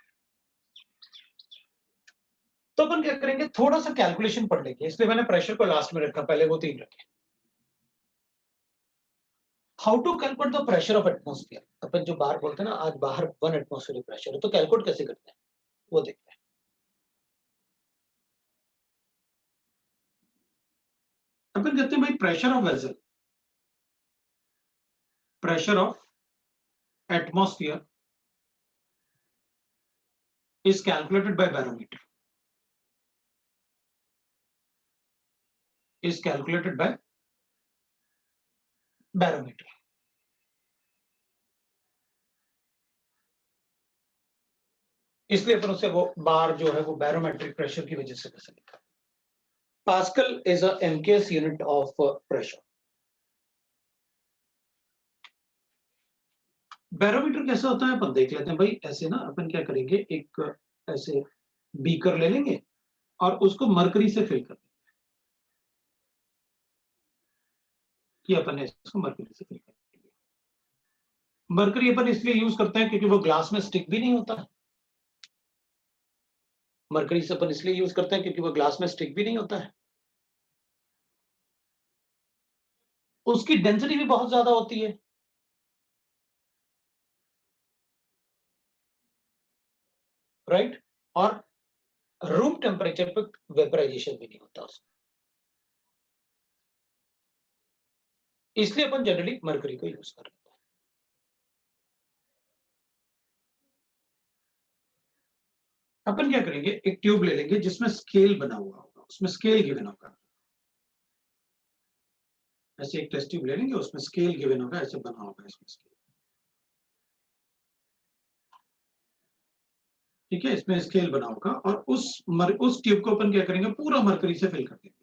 तो अपन क्या करेंगे, थोड़ा सा कैलकुलेशन पढ़ लेंगे, इसलिए मैंने प्रेशर को लास्ट में रखा, पहले वो 3 रखे। How to calculate the pressure of atmosphere, अपन जो बाहर बोलते हैं ना आज बाहर 1 एटमॉस्फेरिक प्रेशर है, तो कैलकुलेट कैसे करते हैं वो देखते हैं। अपन कहते हैं भाई pressure of vessel, pressure of atmosphere is calculated by barometer, is calculated by barometer। इसलिए अपन उसे वो बार जो है वो बैरोमेट्रिक प्रेशर की वजह से कैसे लिखा। Pascal is a MKS unit of pressure. Barometer कैसे होता है अपन देख लेते हैं भाई। ऐसे ना अपन क्या करेंगे, एक ऐसे बीकर ले लेंगे और उसको मरकरी से फिल कर देंगे, कि अपन ने इसको मरकरी से फिल कर दिया। मरकरी अपन इसलिए यूज करते हैं क्योंकि वो ग्लास में स्टिक भी नहीं होता, मरकरी से अपन इसलिए यूज करते हैं क्योंकि वो ग्लास में स्टिक भी नहीं होता है, उसकी डेंसिटी भी बहुत ज्यादा होती है, राइट, और रूम टेम्परेचर पे वेपराइजेशन भी नहीं होता उसमें, इसलिए अपन जनरली मरकरी को यूज कर लेते हैं। अपन क्या करेंगे, एक ट्यूब ले लेंगे जिसमें स्केल बना हुआ होगा, उसमें स्केल गिवन होगा, ऐसे एक टेस्ट ट्यूब ले लेंगे, उसमें स्केल गिवन होगा, ऐसे बना होगा इसमें स्केल, ठीक है, इसमें स्केल बना होगा, और उस ट्यूब को अपन क्या करेंगे, पूरा मरकरी से फिल कर देंगे,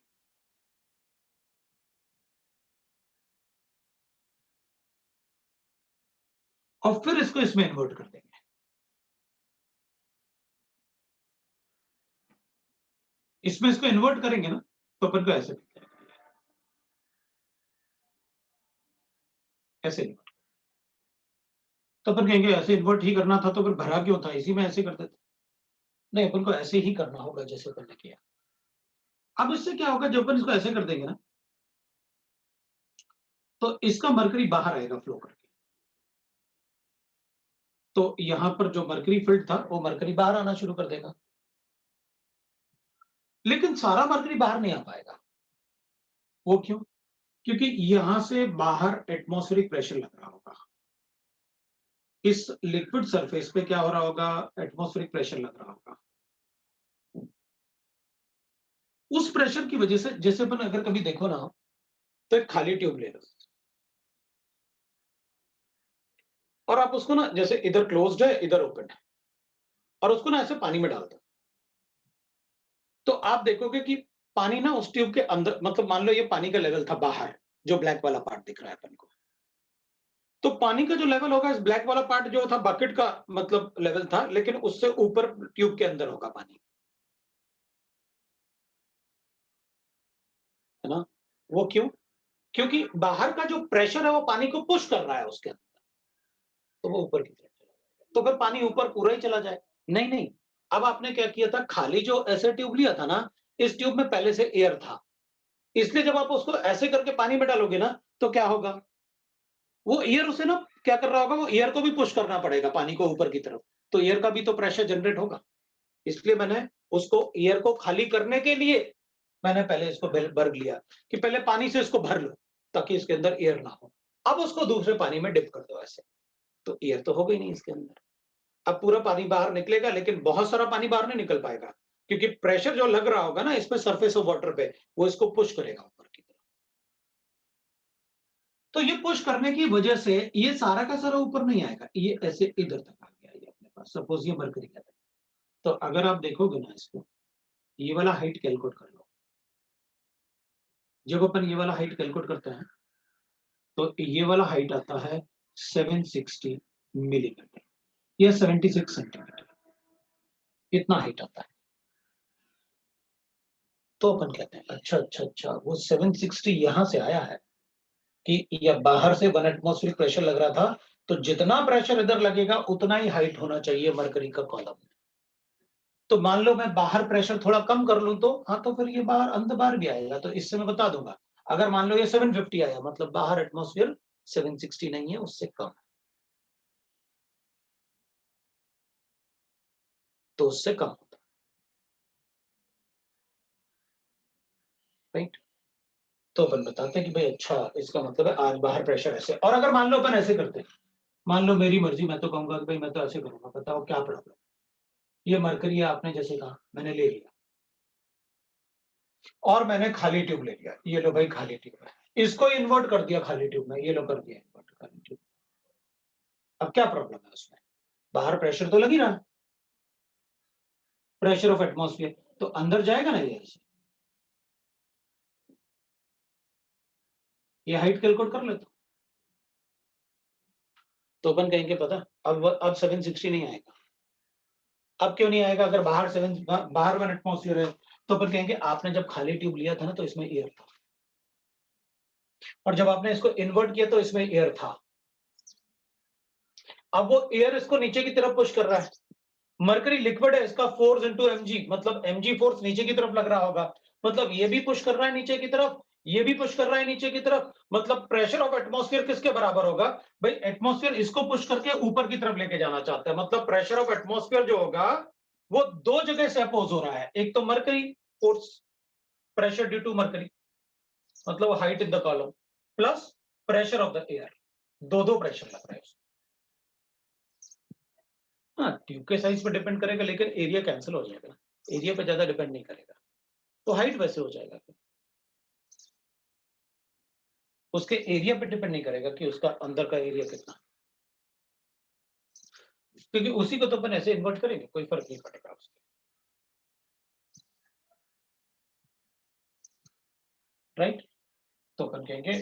और फिर इसको इसमें इन्वर्ट कर देंगे। इसमें इसको इन्वर्ट करेंगे ना, तो अपन को ऐसे दिख जाएगा, ऐसे इन्वर्ट, तो अपन कहेंगे ऐसे इन्वर्ट ही करना था तो फिर भरा क्यों था, इसी में ऐसे कर देते, नहीं, अपन को ऐसे ही करना होगा जैसे अपन ने किया। अब इससे क्या होगा, जब अपन इसको ऐसे कर देंगे ना, तो इसका मरकरी बाहर आएगा फ्लो करके, तो यहां पर जो मरकरी फिल्ड था वो मरकरी बाहर आना शुरू कर देगा, लेकिन सारा मरकरी बाहर नहीं आ पाएगा। वो क्यों? क्योंकि यहां से बाहर एटमॉस्फेरिक प्रेशर लग रहा होगा, इस लिक्विड सरफेस पे क्या हो रहा होगा, एटमॉस्फेरिक प्रेशर लग रहा होगा, उस प्रेशर की वजह से, जैसे अपन अगर कभी देखो ना, तो एक खाली ट्यूब ले लो और आप उसको ना, जैसे इधर क्लोज्ड है इधर ओपन है, और उसको ना ऐसे पानी में डाल दो, तो आप देखोगे कि पानी ना उस ट्यूब के अंदर, मतलब मान लो ये पानी का लेवल था बाहर, जो ब्लैक वाला पार्ट दिख रहा है अपन को, तो पानी का जो लेवल होगा, इस ब्लैक वाला पार्ट जो था बकेट का मतलब लेवल था, लेकिन उससे ऊपर ट्यूब के अंदर होगा पानी, है ना। वो क्यों? क्योंकि बाहर का जो प्रेशर है वो पानी को पुश कर रहा है उसके अंदर, तो वो ऊपर की तरफ चला जाएगा, तो फिर पानी ऊपर पूरा ही चला जाए। नहीं नहीं, अब आपने क्या किया था, खाली जो ऐसे ट्यूब लिया था ना, इस ट्यूब में पहले से एयर था, इसलिए जब आप उसको ऐसे करके पानी में डालोगे ना, तो क्या होगा, वो एयर उसे ना क्या कर रहा होगा, वो एयर को भी पुश करना पड़ेगा पानी को ऊपर की तरफ, तो एयर का भी तो प्रेशर जनरेट होगा, इसलिए मैंने उसको एयर को खाली करने के लिए मैंने पहले इसको भर लिया, कि पहले पानी से इसको भर लो ताकि इसके अंदर एयर ना हो, अब उसको दूसरे पानी में डिप कर दो ऐसे, तो एयर तो हो गई नहीं इसके अंदर, अब पूरा पानी बाहर निकलेगा, लेकिन बहुत सारा पानी बाहर नहीं निकल पाएगा, क्योंकि प्रेशर जो लग रहा होगा ना इसमें सरफेस ऑफ वाटर पे, वो इसको पुश करेगा ऊपर की तरफ, तो ये पुश करने की वजह से ये सारा का सारा ऊपर नहीं आएगा, ये ऐसे इधर तक आ गया, ये अपने पास सपोज ये मरकरी का है, तो अगर आप देखोगे ना इसको, ये वाला हाइट कैलकुलेट कर लो, जब अपन ये वाला हाइट कैलकुलेट करते हैं तो ये वाला हाइट आता है 760 मिलीमीटर या 76 सेंटीमीटर, इतना हाइट आता है, तो अपन कहते हैं अच्छा अच्छा अच्छा, वो 760 यहां से आया है, कि या बाहर से 1 एटमॉस्फेरिक प्रेशर लग रहा था, तो जितना प्रेशर इधर लगेगा उतना ही हाइट होना चाहिए मरकरी का कॉलम, तो मान लो मैं बाहर प्रेशर थोड़ा कम कर लूं, तो हाँ, तो फिर ये बाहर अंदर बाहर भी आएगा, तो इससे मैं बता दूंगा, अगर मान लो ये 750 आया, मतलब बाहर एटमॉस्फेयर 760 नहीं है, उससे कम, तो उससे कम होता है, राइट। तो अपन बताते हैं कि भाई अच्छा, इसका मतलब है आज बाहर प्रेशर ऐसे, और अगर मान लो अपन ऐसे करते हैं, मान लो मेरी मर्जी, मैं तो कहूंगा कि भाई मैं तो ऐसे करूंगा, बताओ क्या प्रॉब्लम, ये मरकरी है, आपने जैसे कहा मैंने ले लिया, और मैंने खाली ट्यूब ले लिया, ये लो भाई खाली ट्यूब है, इसको इन्वर्ट कर दिया खाली ट्यूब में, ये लो कर दिया इन्वर्ट खाली ट्यूब, अब क्या प्रॉब्लम है उसमें, बाहर प्रेशर तो लग ही रहा है, प्रेशर ऑफ एटमॉस्फेयर, तो अंदर जाएगा ना ये ऐसे, ये हाइट कैलकुलेट कर लेते, तो अपन कहेंगे पता, अब 760 नहीं आएगा, अब क्यों नहीं आएगा, अगर बाहर 1 एटमॉस्फेयर है, तो अपन कहेंगे आपने जब खाली ट्यूब लिया था ना, तो इसमें एयर था, और जब आपने इसको इन्वर्ट किया तो इसमें एयर था, अब वो एयर इसको नीचे की तरफ पुश कर रहा है, मरकरी लिक्विड है, इसका फोर्स इंटू mg, मतलब mg फोर्स नीचे की तरफ लग रहा होगा, मतलब ये भी पुश कर रहा है नीचे की तरफ, ये भी पुश कर रहा है नीचे की तरफ, मतलब प्रेशर ऑफ एटमॉस्फेयर किसके बराबर होगा भाई, एटमॉस्फेयर इसको पुश करके ऊपर की तरफ लेके जाना चाहता है, मतलब प्रेशर ऑफ एटमॉस्फेयर जो होगा वो दो जगह से अपोज हो रहा है, एक तो mercury force pressure due to mercury, मतलब height in the column, plus pressure of the air, दो प्रेशर लग रहा है। हाँ, ट्यूब के साइज पे डिपेंड करेगा, लेकिन एरिया कैंसिल हो जाएगा, एरिया पे ज्यादा डिपेंड नहीं करेगा, तो हाइट वैसे हो जाएगा, उसके एरिया पे डिपेंड नहीं करेगा कि उसका अंदर का एरिया कितना, क्योंकि उसी को तो अपन ऐसे इन्वर्ट करेंगे, कोई फर्क नहीं पड़ेगा उसके, राइट। तो अपन कहेंगे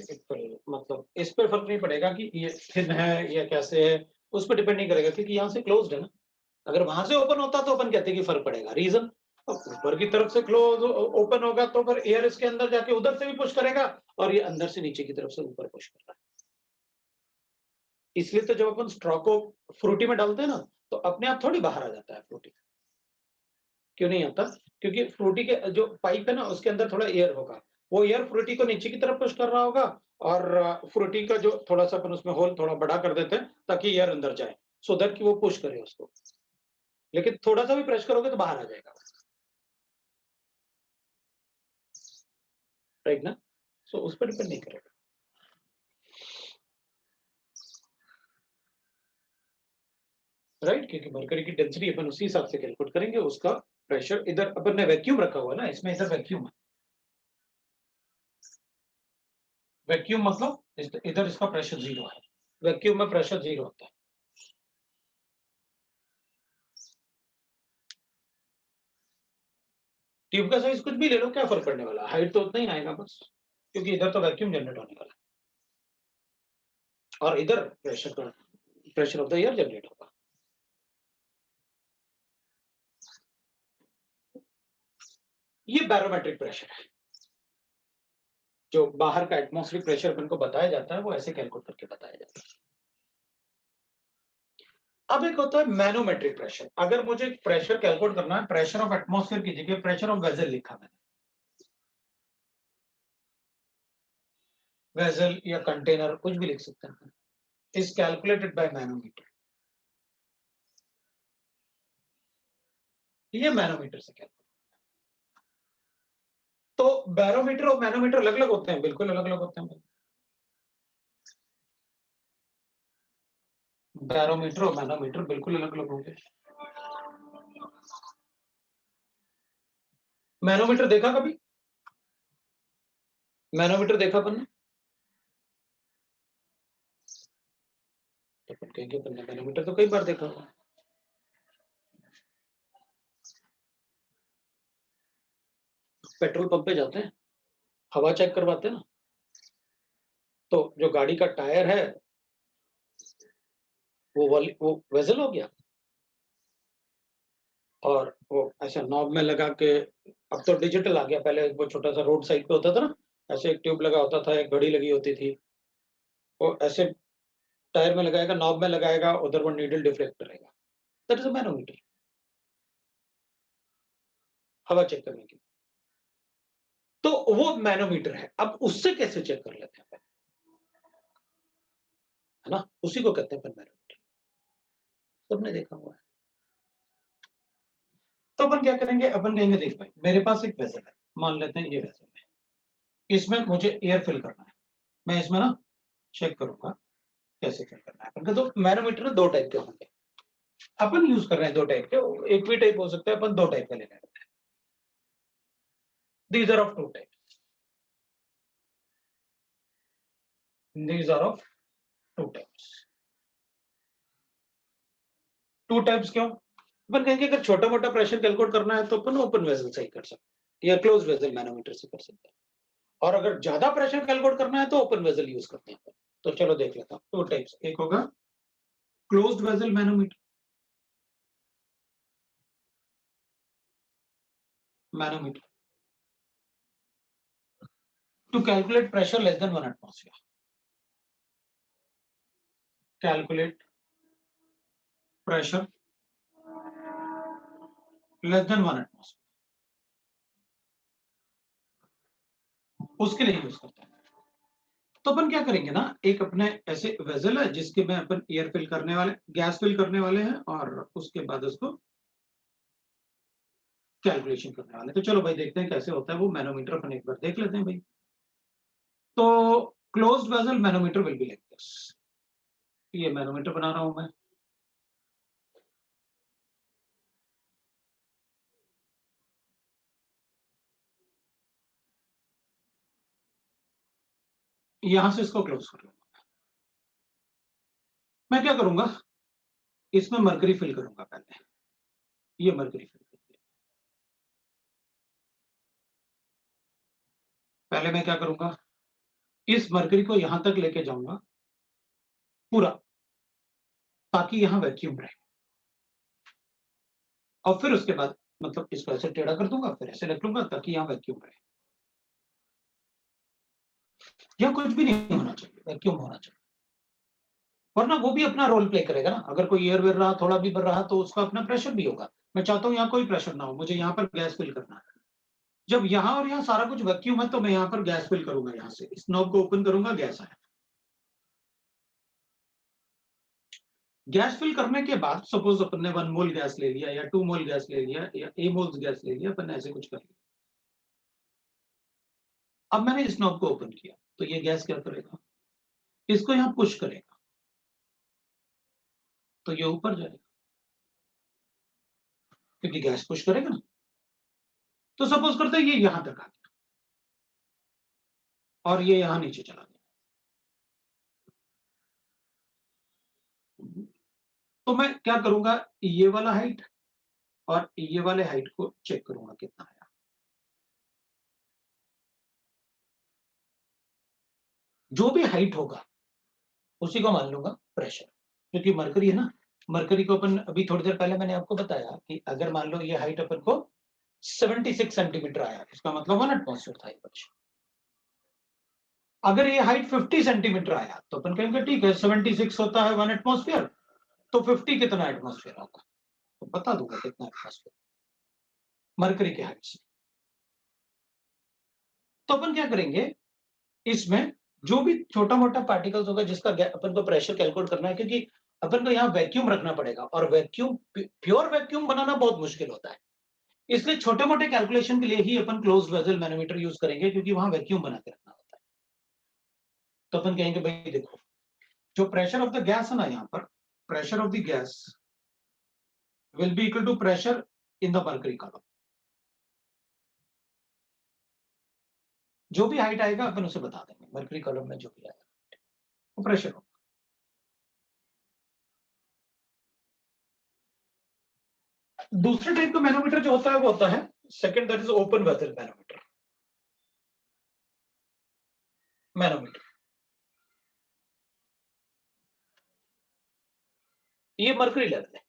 मतलब इस पर फर्क नहीं पड़ेगा कि ये थिन है या कैसे है, उस पर डिपेंड नहीं करेगा, क्योंकि यहाँ से क्लोज्ड है ना, अगर वहां से ओपन होता तो अपन कहते हैं कि फर्क पड़ेगा, रीजन ऊपर की तरफ से क्लोज ओपन होगा तो फिर एयर इसके अंदर जाके उधर से भी पुश करेगा, और ये अंदर से नीचे की तरफ से ऊपर पुश कर रहा है, इसलिए तो जब अपन स्ट्रॉ को फ्रूटी में डालते हैं ना, तो अपने आप थोड़ी बाहर आ जाता है फ्रूटी, क्यों नहीं आता, क्योंकि फ्रूटी के जो पाइप है ना उसके अंदर थोड़ा एयर होगा, वो एयर फ्रूटी को नीचे की तरफ पुश कर रहा होगा, और फ्रूटी का जो थोड़ा सा अपन उसमें होल थोड़ा बड़ा कर देते हैं ताकि एयर अंदर जाए, सो दैट कि वो पुश करे उसको, लेकिन थोड़ा सा भी प्रेस करोगे तो बाहर आ जाएगा, राइट ना, सो उस पर डिपेंड नहीं करेगा, राइट, क्योंकि मरकरी की डेंसिटी अपन उसी हिसाब से कैलकुलेट करेंगे, उसका प्रेशर, इधर अपन ने वैक्यूम रखा हुआ है ना, इसमें इधर वैक्यूम है, वैक्यूम मतलब इधर इसका प्रेशर 0 है, वैक्यूम में प्रेशर 0 होता है, ट्यूब का साइज कुछ भी ले लो, क्या फर्क पड़ने वाला, हाइट तो उतना ही आएगा बस, क्योंकि इधर तो वैक्यूम जनरेट होने वाला है और इधर pressure of the air generate होगा। ये बैरोमेट्रिक प्रेशर है, जो बाहर का एटमॉस्फेरिक प्रेशर अपन को बताया जाता है, वो ऐसे कैलकुलेट करके बताया जाता है। अब एक होता है मैनोमेट्रिक प्रेशर, अगर मुझे प्रेशर कैलकुलेट करना है, प्रेशर ऑफ एटमॉस्फेयर की जगह प्रेशर ऑफ वेसल लिखा मैंने, वेसल या कंटेनर कुछ भी लिख सकते हैं, इज कैलकुलेटेड बाय मैनोमीटर, ये मैनोमीटर से कैलकुलेट, तो बैरोमीटर और मैनोमीटर अलग अलग होते हैं, बिल्कुल अलग अलग होते हैं, बैरोमीटर और मैनोमीटर बिल्कुल अलग अलग होंगे। मैनोमीटर देखा कभी, मैनोमीटर देखा अपन ने, तो अपन कहेंगे अपन ने मैनोमीटर तो कई बार देखा होगा, पेट्रोल पंप पे जाते हैं, हवा चेक करवाते हैं ना, तो जो गाड़ी का टायर है वो वेसल हो गया, और वो ऐसा नॉब में लगा के, अब तो डिजिटल आ गया, पहले वो छोटा सा रोड साइड पे होता था ना, ऐसे एक ट्यूब लगा होता था, एक घड़ी लगी होती थी, वो ऐसे टायर में लगाएगा, नॉब में लगाएगा, उधर वो नीडल डिफ्लेक्ट करेगा, दैट इज अ मैनोमीटर, हवा चेक करने की, तो वो मैनोमीटर है। अब उससे कैसे चेक कर लेते हैं, है ना, उसी को कहते हैं अपन मैनोमीटर, सबने देखा हुआ है। तो अपन क्या करेंगे, अपन कहेंगे देख भाई मेरे पास एक वेसल है, मान लेते हैं ये वेसल है, इसमें मुझे एयर फिल करना है, मैं इसमें ना चेक करूंगा कैसे फिल करना है, अपन का तो मैनोमीटर दो टाइप के होंगे, अपन यूज कर रहे हैं दो टाइप के, एक भी टाइप हो सकता है, अपन दो टाइप का ले रहे हैं, these are of two types, these are of two types, two types क्यों, अपन कहेंगे अगर छोटा मोटा प्रेशर कैलकुलेट करना है तो अपन ओपन वेसल से ही कर सकते हैं या क्लोज वेसल मैनोमीटर से कर सकते हैं, और अगर ज्यादा प्रेशर कैलकुलेट करना है तो ओपन वेसल यूज करते हैं अपन। तो चलो देख लेता हूँ, टू टाइप्स, एक होगा closed vessel manometer, manometer to calculate pressure less than 1 atmosphere, calculate pressure less than 1 atmosphere, उसके लिए यूज करते हैं। तो अपन क्या करेंगे ना, एक अपने ऐसे वेजल है जिसके में अपन एयर फिल करने वाले, गैस फिल करने वाले हैं, और उसके बाद उसको कैलकुलेशन करने वाले। तो चलो भाई देखते हैं कैसे होता है वो मैनोमीटर, अपन एक बार देख लेते हैं भाई। तो closed vessel manometer will be like this. ये मैनोमीटर बना रहा हूं मैं। यहां से इसको क्लोज कर लूंगा। मैं क्या करूंगा, इसमें मरकरी फिल करूंगा पहले। ये मरकरी फिल कर दिया। पहले मैं क्या करूंगा, इस मरकरी को यहां तक लेके जाऊंगा पूरा, ताकि यहां वैक्यूम रहे। और फिर उसके बाद मतलब इसको ऐसे टेढ़ा कर दूंगा, फिर ऐसे रख लूंगा ताकि यहां वैक्यूम रहे। या कुछ भी नहीं होना चाहिए, वैक्यूम होना चाहिए, वरना वो भी अपना रोल प्ले करेगा ना। अगर कोई एयर वेयर रहा, थोड़ा भी बढ़ रहा, तो उसका अपना प्रेशर भी होगा। मैं चाहता हूं यहाँ कोई प्रेशर ना हो, मुझे यहाँ पर गैस फिल करना है। जब यहाँ और यहाँ सारा कुछ वैक्यूम है, तो मैं यहाँ पर गैस फिल करूंगा। यहाँ से इस नॉब को ओपन करूंगा, गैस आया। गैस फिल करने के बाद सपोज अपन ने 1 मोल गैस ले लिया, या 2 मोल गैस ले लिया, या ए मोल्स गैस ले लिया, अपन ने ऐसे कुछ कर लिया। अब मैंने इस नॉब को ओपन किया, तो ये गैस क्या करेगा, इसको यहाँ पुश करेगा, तो ये ऊपर जाएगा, क्योंकि गैस पुश करेगा ना। तो सपोज करते हैं ये यहां तक आ गया और ये यहां नीचे चला गया। तो मैं क्या करूंगा, ये वाला हाइट और ये वाले हाइट को चेक करूंगा कितना आया। जो भी हाइट होगा उसी को मान लूंगा प्रेशर, क्योंकि मरकरी है ना। मरकरी को अपन अभी थोड़ी देर पहले मैंने आपको बताया कि अगर मान लो ये हाइट अपन को 76 सेंटीमीटर आया, इसका मतलब 1 एटमॉस्फेयर था ये प्रेशर। अगर ये हाइट 50 सेंटीमीटर आया, तो अपन कहेंगे ठीक है, 76 होता है 1 एटमॉस्फेयर, तो 50 कितना एटमॉस्फेयर होगा, तो बता दूंगा कितना एटमॉस्फेयर मरकरी के हाइट से। तो अपन क्या करेंगे, इसमें जो भी छोटा मोटा पार्टिकल्स होगा जिसका अपन को प्रेशर कैलकुलेट करना है, क्योंकि अपन को यहाँ वैक्यूम रखना पड़ेगा, और वैक्यूम, प्योर वैक्यूम बनाना बहुत मुश्किल होता है। इसलिए छोटे मोटे कैलकुलेशन के लिए ही अपन क्लोज्ड वेसल मैनोमीटर यूज करेंगे, क्योंकि वहां वैक्यूम बना के रखना होता है। तो अपन कहेंगे भाई देखो, जो प्रेशर ऑफ द गैस है ना, यहाँ पर pressure of the gas will be equal to pressure in the mercury column. जो भी हाइट आएगा अपन उसे बता देंगे, मर्करी कॉलम में जो भी आएगा वो प्रेशर होगा। दूसरे टाइप का मैनोमीटर जो होता है वो होता है second, that is open vessel manometer. Manometer ये मर्करी लेवल है,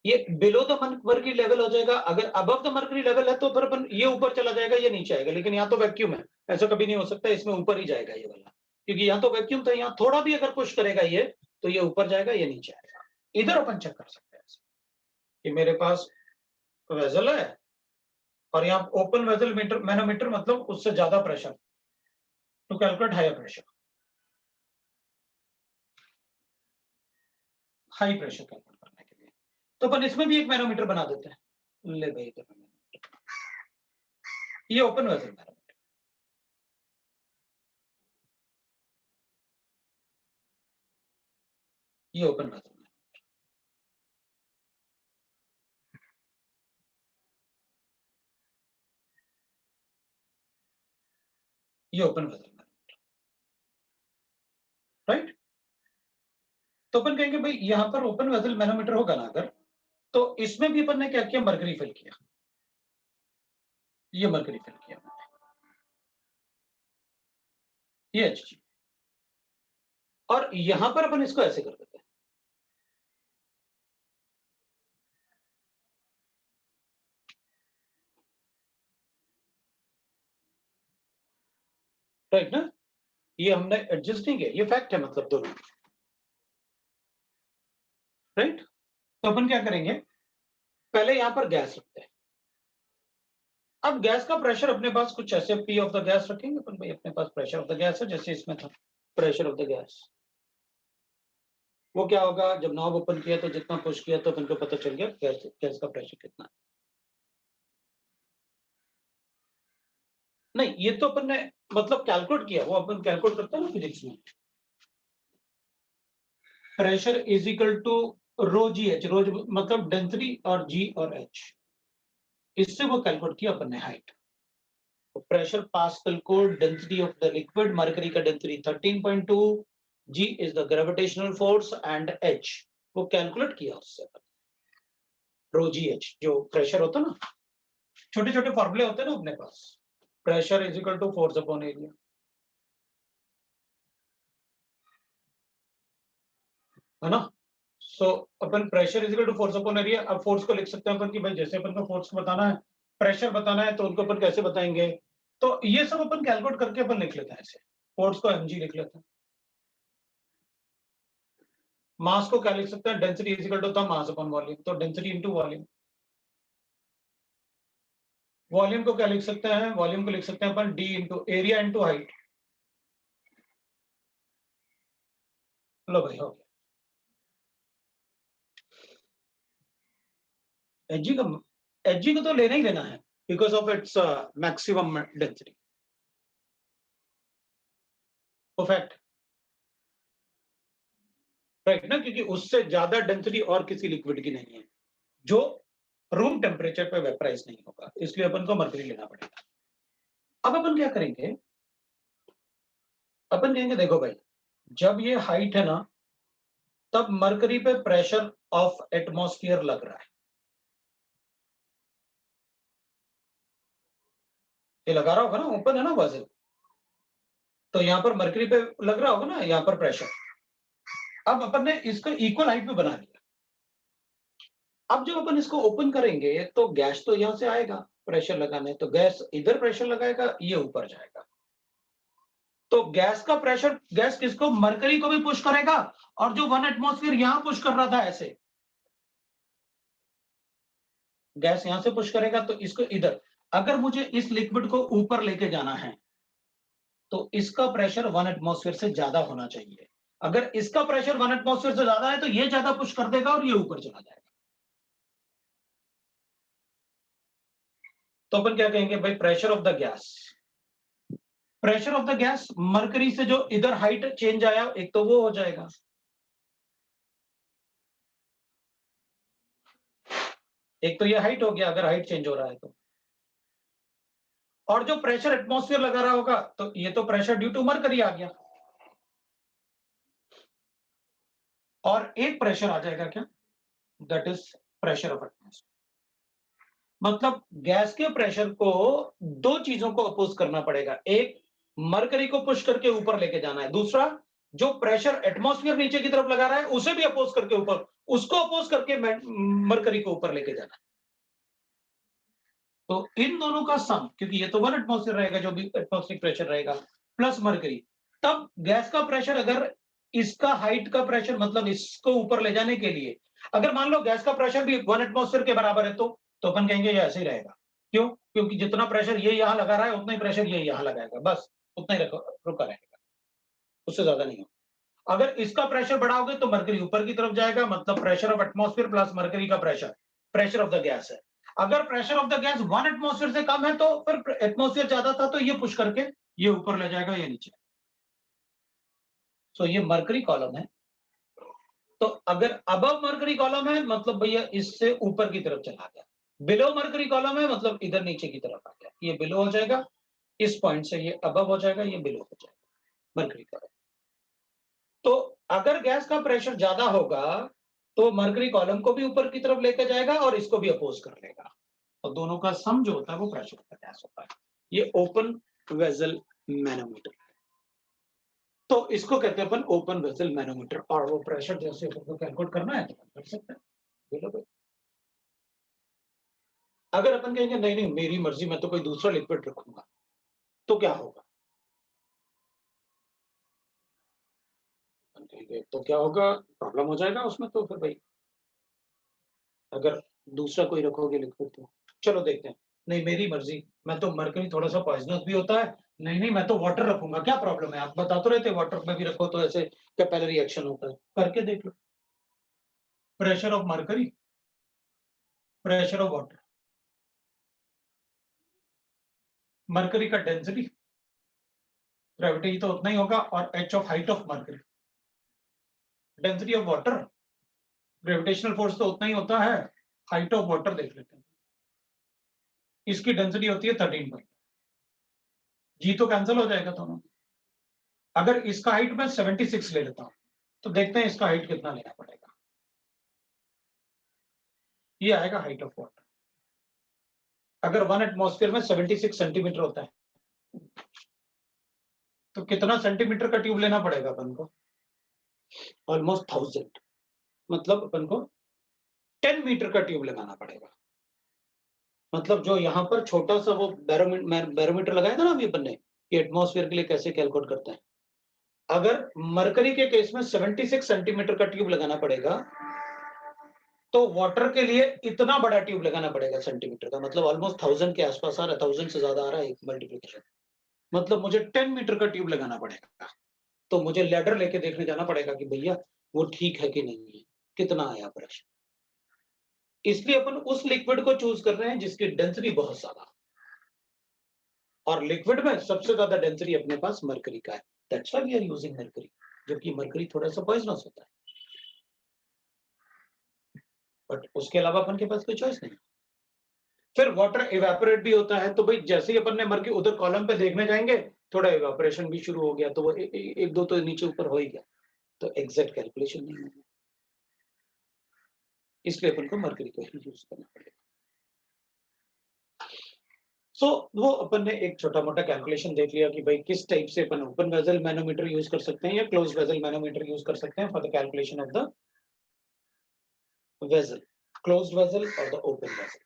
ये बिलो द मर्करी लेवल हो जाएगा। अगर अबव द मर्करी लेवल है तो फिर अपन ये ऊपर चला जाएगा, ये नीचे आएगा। लेकिन यहाँ तो वैक्यूम है, ऐसा कभी नहीं हो सकता, इसमें ऊपर ही जाएगा ये वाला, क्योंकि यहाँ तो वैक्यूम था। यहाँ थोड़ा भी अगर पुश करेगा ये, तो ये ऊपर जाएगा, ये नीचे आएगा। इधर अपन चेक कर सकते हैं कि मेरे पास वेसल है और यहाँ ओपन वेसल मीटर मैनोमीटर, मतलब उससे ज्यादा pressure to calculate higher pressure, high pressure calculate करने के लिए। तो अपन इसमें भी एक मैनोमीटर बना देते हैं। ले भाई इधर मैनोमीटर, ये ओपन वेसल मैनोमीटर, ये ओपन वेसल, ये ओपन वेसल मैनोमीटर, राइट। तो अपन कहेंगे भाई यहाँ पर ओपन वेसल मैनोमीटर होगा ना अगर, तो इसमें भी अपन ने क्या किया, मरकरी फिल किया। ये मरकरी फिल किया मैंने, ये Hg। और यहां पर अपन इसको ऐसे कर देते हैं, राइट ना। ये हमने एडजस्ट नहीं किया, ये फैक्ट है, मतलब दोनों, राइट। तो अपन क्या करेंगे, पहले यहाँ पर गैस रखते हैं। अब गैस का प्रेशर अपने पास कुछ ऐसे पी ऑफ द गैस रखेंगे अपन भाई, अपने पास प्रेशर ऑफ द गैस है जैसे इसमें था प्रेशर ऑफ द गैस। वो क्या होगा, जब नॉब ओपन किया तो जितना पुश किया तो अपन को पता चल गया गैस का प्रेशर कितना है। नहीं, ये तो अपन ने मतलब कैलकुलेट किया, वो अपन कैलकुलेट करते हैं ना फिजिक्स में। Pressure is equal to rho g h, rho मतलब डेंसिटी और जी और एच, इससे वो कैलकुलेट किया अपन ने हाइट। तो प्रेशर पास्कल को density of the liquid, mercury का density 13.2, g is the gravitational force and h वो कैलकुलेट किया उससे रो जी एच जो प्रेशर होता है ना, छोटे छोटे फॉर्मूले होते हैं ना अपने पास। Pressure is equal to force upon area, है ना। सो अपन pressure is equal to force upon area. अब फोर्स को लिख सकते हैं अपन कि भाई जैसे अपन को फोर्स बताना है, प्रेशर बताना है, तो उनको अपन कैसे बताएंगे, तो ये सब अपन कैलकुलेट करके अपन लिख लेते हैं ऐसे। फोर्स को mg लिख लेते हैं। मास को क्या लिख सकते हैं, डेंसिटी इज इक्वल टू था मास अपॉन वॉल्यूम, तो डेंसिटी इनटू वॉल्यूम। वॉल्यूम को क्या लिख सकते हैं, वॉल्यूम को लिख सकते हैं अपन d into area into height. लो भाई हो गया। एचजी का, एचजी को तो लेना ही लेना है because of its maximum density. Perfect, right ना, क्योंकि उससे ज्यादा डेंसिटी और किसी लिक्विड की नहीं है जो रूम टेम्परेचर पे वेपराइज नहीं होगा, इसलिए अपन को मर्करी लेना पड़ेगा। अब अपन क्या करेंगे, अपन कहेंगे देखो भाई जब ये हाइट है ना तब मरकरी पे प्रेशर ऑफ एटमॉस्फेयर लग रहा है, ये लगा रहा होगा ना, ओपन है ना वजन, तो यहाँ पर मरकरी पे लग रहा होगा ना यहाँ पर प्रेशर। अब अपन ने इसको इक्वल हाइट पे बना लिया। अब जब अपन इसको ओपन करेंगे तो गैस तो यहां से आएगा प्रेशर लगाने, तो गैस इधर प्रेशर लगाएगा, ये ऊपर जाएगा। तो गैस का प्रेशर, गैस किसको, मरकरी को भी पुश करेगा, और जो 1 एटमॉस्फेयर यहां पुश कर रहा था ऐसे, गैस यहां से पुश करेगा तो इसको इधर। अगर मुझे इस लिक्विड को ऊपर लेके जाना है तो इसका प्रेशर 1 एटमॉस्फेयर से ज्यादा होना चाहिए। अगर इसका प्रेशर 1 एटमॉस्फेयर से ज्यादा है तो ये ज्यादा पुश कर देगा और ये ऊपर चला जाएगा। तो अपन क्या कहेंगे भाई, pressure of the gas, pressure of the gas mercury से जो इधर हाइट चेंज आया एक तो वो हो जाएगा, एक तो ये हाइट हो गया अगर हाइट चेंज हो रहा है तो, और जो प्रेशर एटमॉस्फेयर लगा रहा होगा तो ये तो प्रेशर ड्यू टू मरकरी आ गया, और एक प्रेशर आ जाएगा क्या, that is pressure of atmosphere. मतलब गैस के प्रेशर को दो चीजों को अपोज करना पड़ेगा, एक मरकरी को पुश करके ऊपर लेके जाना है, दूसरा जो प्रेशर एटमॉस्फेयर नीचे की तरफ लगा रहा है उसे भी अपोज करके ऊपर, उसको अपोज करके मरकरी को ऊपर लेके जाना है। तो इन दोनों का सम, क्योंकि ये तो 1 एटमॉस्फेयर रहेगा जो भी एटमॉस्फेरिक प्रेशर रहेगा, प्लस मरकरी, तब गैस का प्रेशर, अगर इसका हाइट का प्रेशर मतलब इसको ऊपर ले जाने के लिए, अगर मान लो गैस का प्रेशर भी 1 एटमॉस्फेयर के बराबर है तो अपन कहेंगे ये ऐसे ही रहेगा। क्यों, क्योंकि जितना प्रेशर ये यहां लगा रहा है उतना ही प्रेशर ये यहां लगाएगा, बस उतना ही रुका रहेगा, उससे ज्यादा नहीं होगा। अगर इसका प्रेशर बढ़ाओगे तो मरकरी ऊपर की तरफ जाएगा, मतलब pressure of atmosphere plus mercury का pressure, pressure of the gas है। अगर pressure of the gas 1 atmosphere से कम है तो फिर एटमॉस्फेयर ज्यादा था तो ये पुश करके ये ऊपर ले जाएगा, ये नीचे। सो ये मरकरी कॉलम है, तो अगर अबव मरकरी कॉलम है मतलब भैया इससे ऊपर की तरफ चला गया, बिलो मरकरी कॉलम है मतलब इधर नीचे की तरफ आ गया, ये बिलो हो जाएगा, इस पॉइंट से ये अबव हो जाएगा, ये बिलो हो जाएगा मरकरी कॉलम। तो अगर गैस का प्रेशर ज्यादा होगा तो मरकरी कॉलम को भी ऊपर की तरफ लेकर जाएगा और इसको भी अपोज कर लेगा, और दोनों का सम जो होता है वो प्रेशर का गैस होता है। ये ओपन वेसल मैनोमीटर, तो इसको कहते हैं अपन ओपन वेसल मैनोमीटर, और वो प्रेशर जैसे आपको कैलकुलेट करना है तो कर सकते हैं। बोलो भाई, अगर अपन कहेंगे नहीं नहीं मेरी मर्जी मैं तो कोई दूसरा लिक्विड रखूंगा तो क्या होगा, अपन कहेंगे तो क्या होगा, प्रॉब्लम हो जाएगा उसमें तो फिर भाई। अगर दूसरा कोई रखोगे लिक्विड तो चलो देखते हैं। नहीं मेरी मर्जी, मैं तो मरकरी थोड़ा सा पॉइजनस भी होता है। नहीं मैं तो वाटर रखूंगा, क्या प्रॉब्लम है? आप बता तो रहे थे वाटर में भी रखो तो ऐसे कैपिलरी रिएक्शन होता है, करके देख लो। Pressure of mercury, pressure of water, mercury का डेंसिटी ग्रेविटी तो उतना ही होगा, और h of height of mercury, density of water, gravitational force तो उतना ही होता है, हाइट ऑफ वाटर देख लेते हैं। इसकी डेंसिटी होती है 13 पॉइंट, जी तो कैंसिल हो जाएगा दोनों। अगर इसका हाइट मैं 76 ले लेता हूं तो देखते हैं इसका हाइट कितना लेना पड़ेगा। ये आएगा हाइट ऑफ वाटर। अगर 1 एटमॉस्फेयर में 76 सेंटीमीटर होता है तो कितना सेंटीमीटर का ट्यूब लेना पड़ेगा अपन को? ऑलमोस्ट 1000, मतलब अपन को 10 मीटर का ट्यूब लगाना पड़ेगा। मतलब जो यहाँ पर छोटा सा वो बैरोमीटर लगाया था ना अभी अपन ने, कि एटमॉस्फेयर के लिए कैसे कैलकुलेट करते हैं। अगर मरकरी के केस में 76 सेंटीमीटर का ट्यूब लगाना पड़ेगा तो वाटर के लिए इतना बड़ा ट्यूब लगाना पड़ेगा सेंटीमीटर का, मतलब ऑलमोस्ट 1000 के आसपास आ रहा है, 1000 से ज्यादा आ रहा है एक मल्टीप्लिकेशन। मतलब मुझे 10 मीटर का ट्यूब लगाना पड़ेगा, तो मुझे लैडर लेके देखने जाना पड़ेगा कि भैया वो ठीक है कि नहीं है, कितना आया प्रेशर। इसलिए अपन उस लिक्विड को चूज कर रहे हैं जिसकी डेंसिटी बहुत ज्यादा, और लिक्विड में सबसे ज्यादा डेंसिटी अपने पास मरकरी का है। That's why we are using mercury, जबकि मरकरी थोड़ा सा पॉइजनस होता है, बट उसके अलावा अपन के पास कोई चॉइस नहीं। फिर वाटर इवेपोरेट भी होता है, तो भाई जैसे ही अपन ने मरकरी उधर कॉलम पे देखने जाएंगे थोड़ा इवेपोरेशन भी शुरू हो गया, तो वो एक दो तो नीचे ऊपर हो ही गया, तो एग्जैक्ट कैलकुलेशन नहीं होगा। इसलिए अपन को मरकरी को ही यूज करना पड़ेगा। सो वो अपन ने एक छोटा मोटा कैलकुलेशन देख लिया कि भाई किस टाइप से अपन ओपन वेसल मैनोमीटर यूज कर सकते हैं या क्लोज वेसल मैनोमीटर यूज कर सकते हैं for the calculation of the vessel, closed vessel और the open vessel.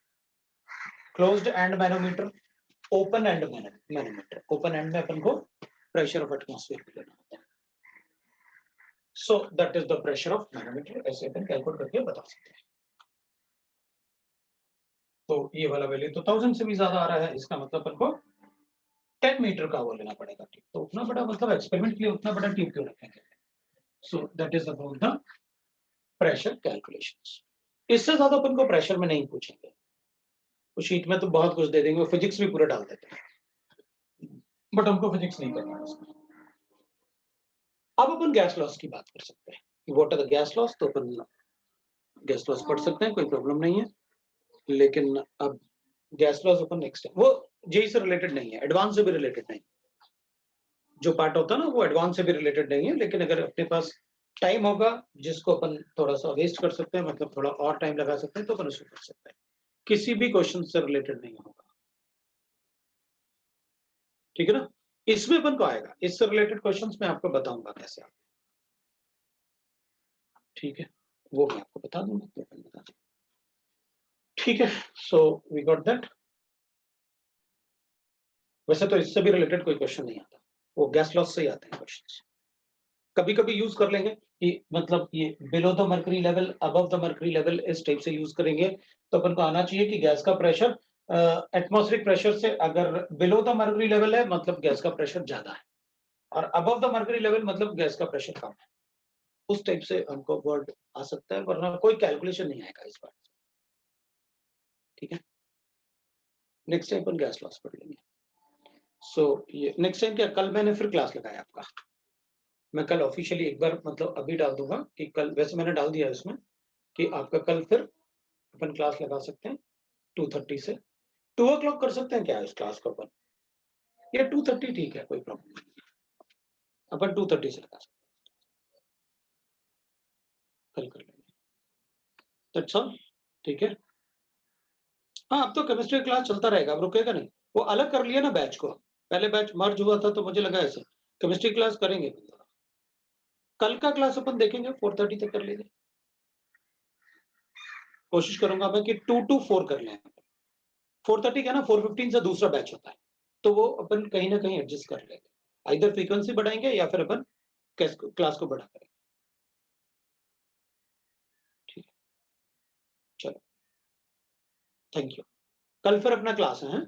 Closed end manometer, open end manometer. Open end में अपन को प्रेशर ऑफ एटमॉस्फेयर लेना होता है। So that is the pressure of manometer, ऐसे अपन कैलकुलेट करके बता सकते हैं। तो ये वाला वैल्यू तो 1000 से भी ज्यादा आ रहा है, इसका मतलब अपन को 10 मीटर का वो लेना पड़ेगा ट्यूब। तो उतना बड़ा, मतलब एक्सपेरिमेंट के लिए उतना बड़ा ट्यूब क्यों रखेंगे? सो that is about the pressure calculations. इससे ज्यादा अपन को प्रेशर में नहीं पूछेंगे, उस शीट में तो बहुत कुछ दे देंगे, फिजिक्स भी पूरा डाल देते हैं, बट हमको फिजिक्स नहीं करना है उसमें। अब अपन गैस लॉस की बात कर सकते हैं कि what are the gas laws, तो अपन गैस लॉस पढ़ सकते हैं, कोई प्रॉब्लम नहीं है। लेकिन अब गैस लॉस अपन नेक्स्ट है, वो जेई से रिलेटेड नहीं है, एडवांस से भी रिलेटेड नहीं। जो पार्ट होता है ना वो एडवांस से भी रिलेटेड नहीं है, लेकिन अगर अपने पास टाइम होगा जिसको अपन थोड़ा सा वेस्ट कर सकते हैं, मतलब थोड़ा और टाइम लगा सकते हैं, तो अपन उसको कर सकते हैं। किसी भी क्वेश्चन से रिलेटेड नहीं होगा, ठीक है ना? इसमें अपन को आएगा, इससे रिलेटेड क्वेश्चंस मैं आपको बताऊंगा कैसे आते हैं, ठीक है? वो मैं आपको बता दूंगा, तो अपन बता दें, ठीक है? So we got that. वैसे तो इससे भी रिलेटेड कोई क्वेश्चन नहीं आता, वो गैस लॉस से ही आते हैं क्वेश्चंस। कभी कभी यूज कर लेंगे कि मतलब ये below the mercury level, above the mercury level, इस टाइप से यूज करेंगे, तो अपन को आना चाहिए कि गैस का प्रेशर एटमॉस्फेरिक प्रेशर से अगर बिलो द मर्करी लेवल है मतलब गैस का प्रेशर ज्यादा है, और अबव द मर्करी लेवल मतलब गैस का प्रेशर कम है। उस टाइप से हमको वर्ड आ सकता है, वरना कोई कैलकुलेशन नहीं आएगा इस बार, ठीक है? नेक्स्ट टाइम अपन गैस लॉस पढ़ लेंगे। सो ये नेक्स्ट टाइम क्या, कल मैंने फिर क्लास लगाया आपका, मैं कल ऑफिशियली एक बार मतलब अभी डाल दूंगा कि कल, वैसे मैंने डाल दिया इसमें कि आपका कल फिर अपन क्लास लगा सकते हैं 2:30 से 2 o'clock कर सकते हैं क्या इस क्लास को अपन, या 2:30 ठीक है, कोई प्रॉब्लम नहीं, अपन 2:30 से लगा सकते हैं, कल कर लेंगे। दैट्स ऑल, ठीक है? हाँ, अब तो केमिस्ट्री क्लास चलता रहेगा, अब रुकेगा नहीं। वो अलग कर लिया ना बैच को, पहले बैच मर्ज हुआ था तो मुझे लगा ऐसे केमिस्ट्री क्लास करेंगे। कल का क्लास अपन देखेंगे 4:30 तक कर लेंगे, कोशिश करूंगा मैं कि 2 to 4 कर लें। 4:30 का ना 4:15 से दूसरा बैच होता है, तो वो अपन कहीं ना कहीं एडजस्ट कर लेंगे, इधर फ्रीक्वेंसी बढ़ाएंगे या फिर अपन क्लास को बढ़ा करेंगे, ठीक है? चलो। Thank you. कल फिर अपना क्लास है।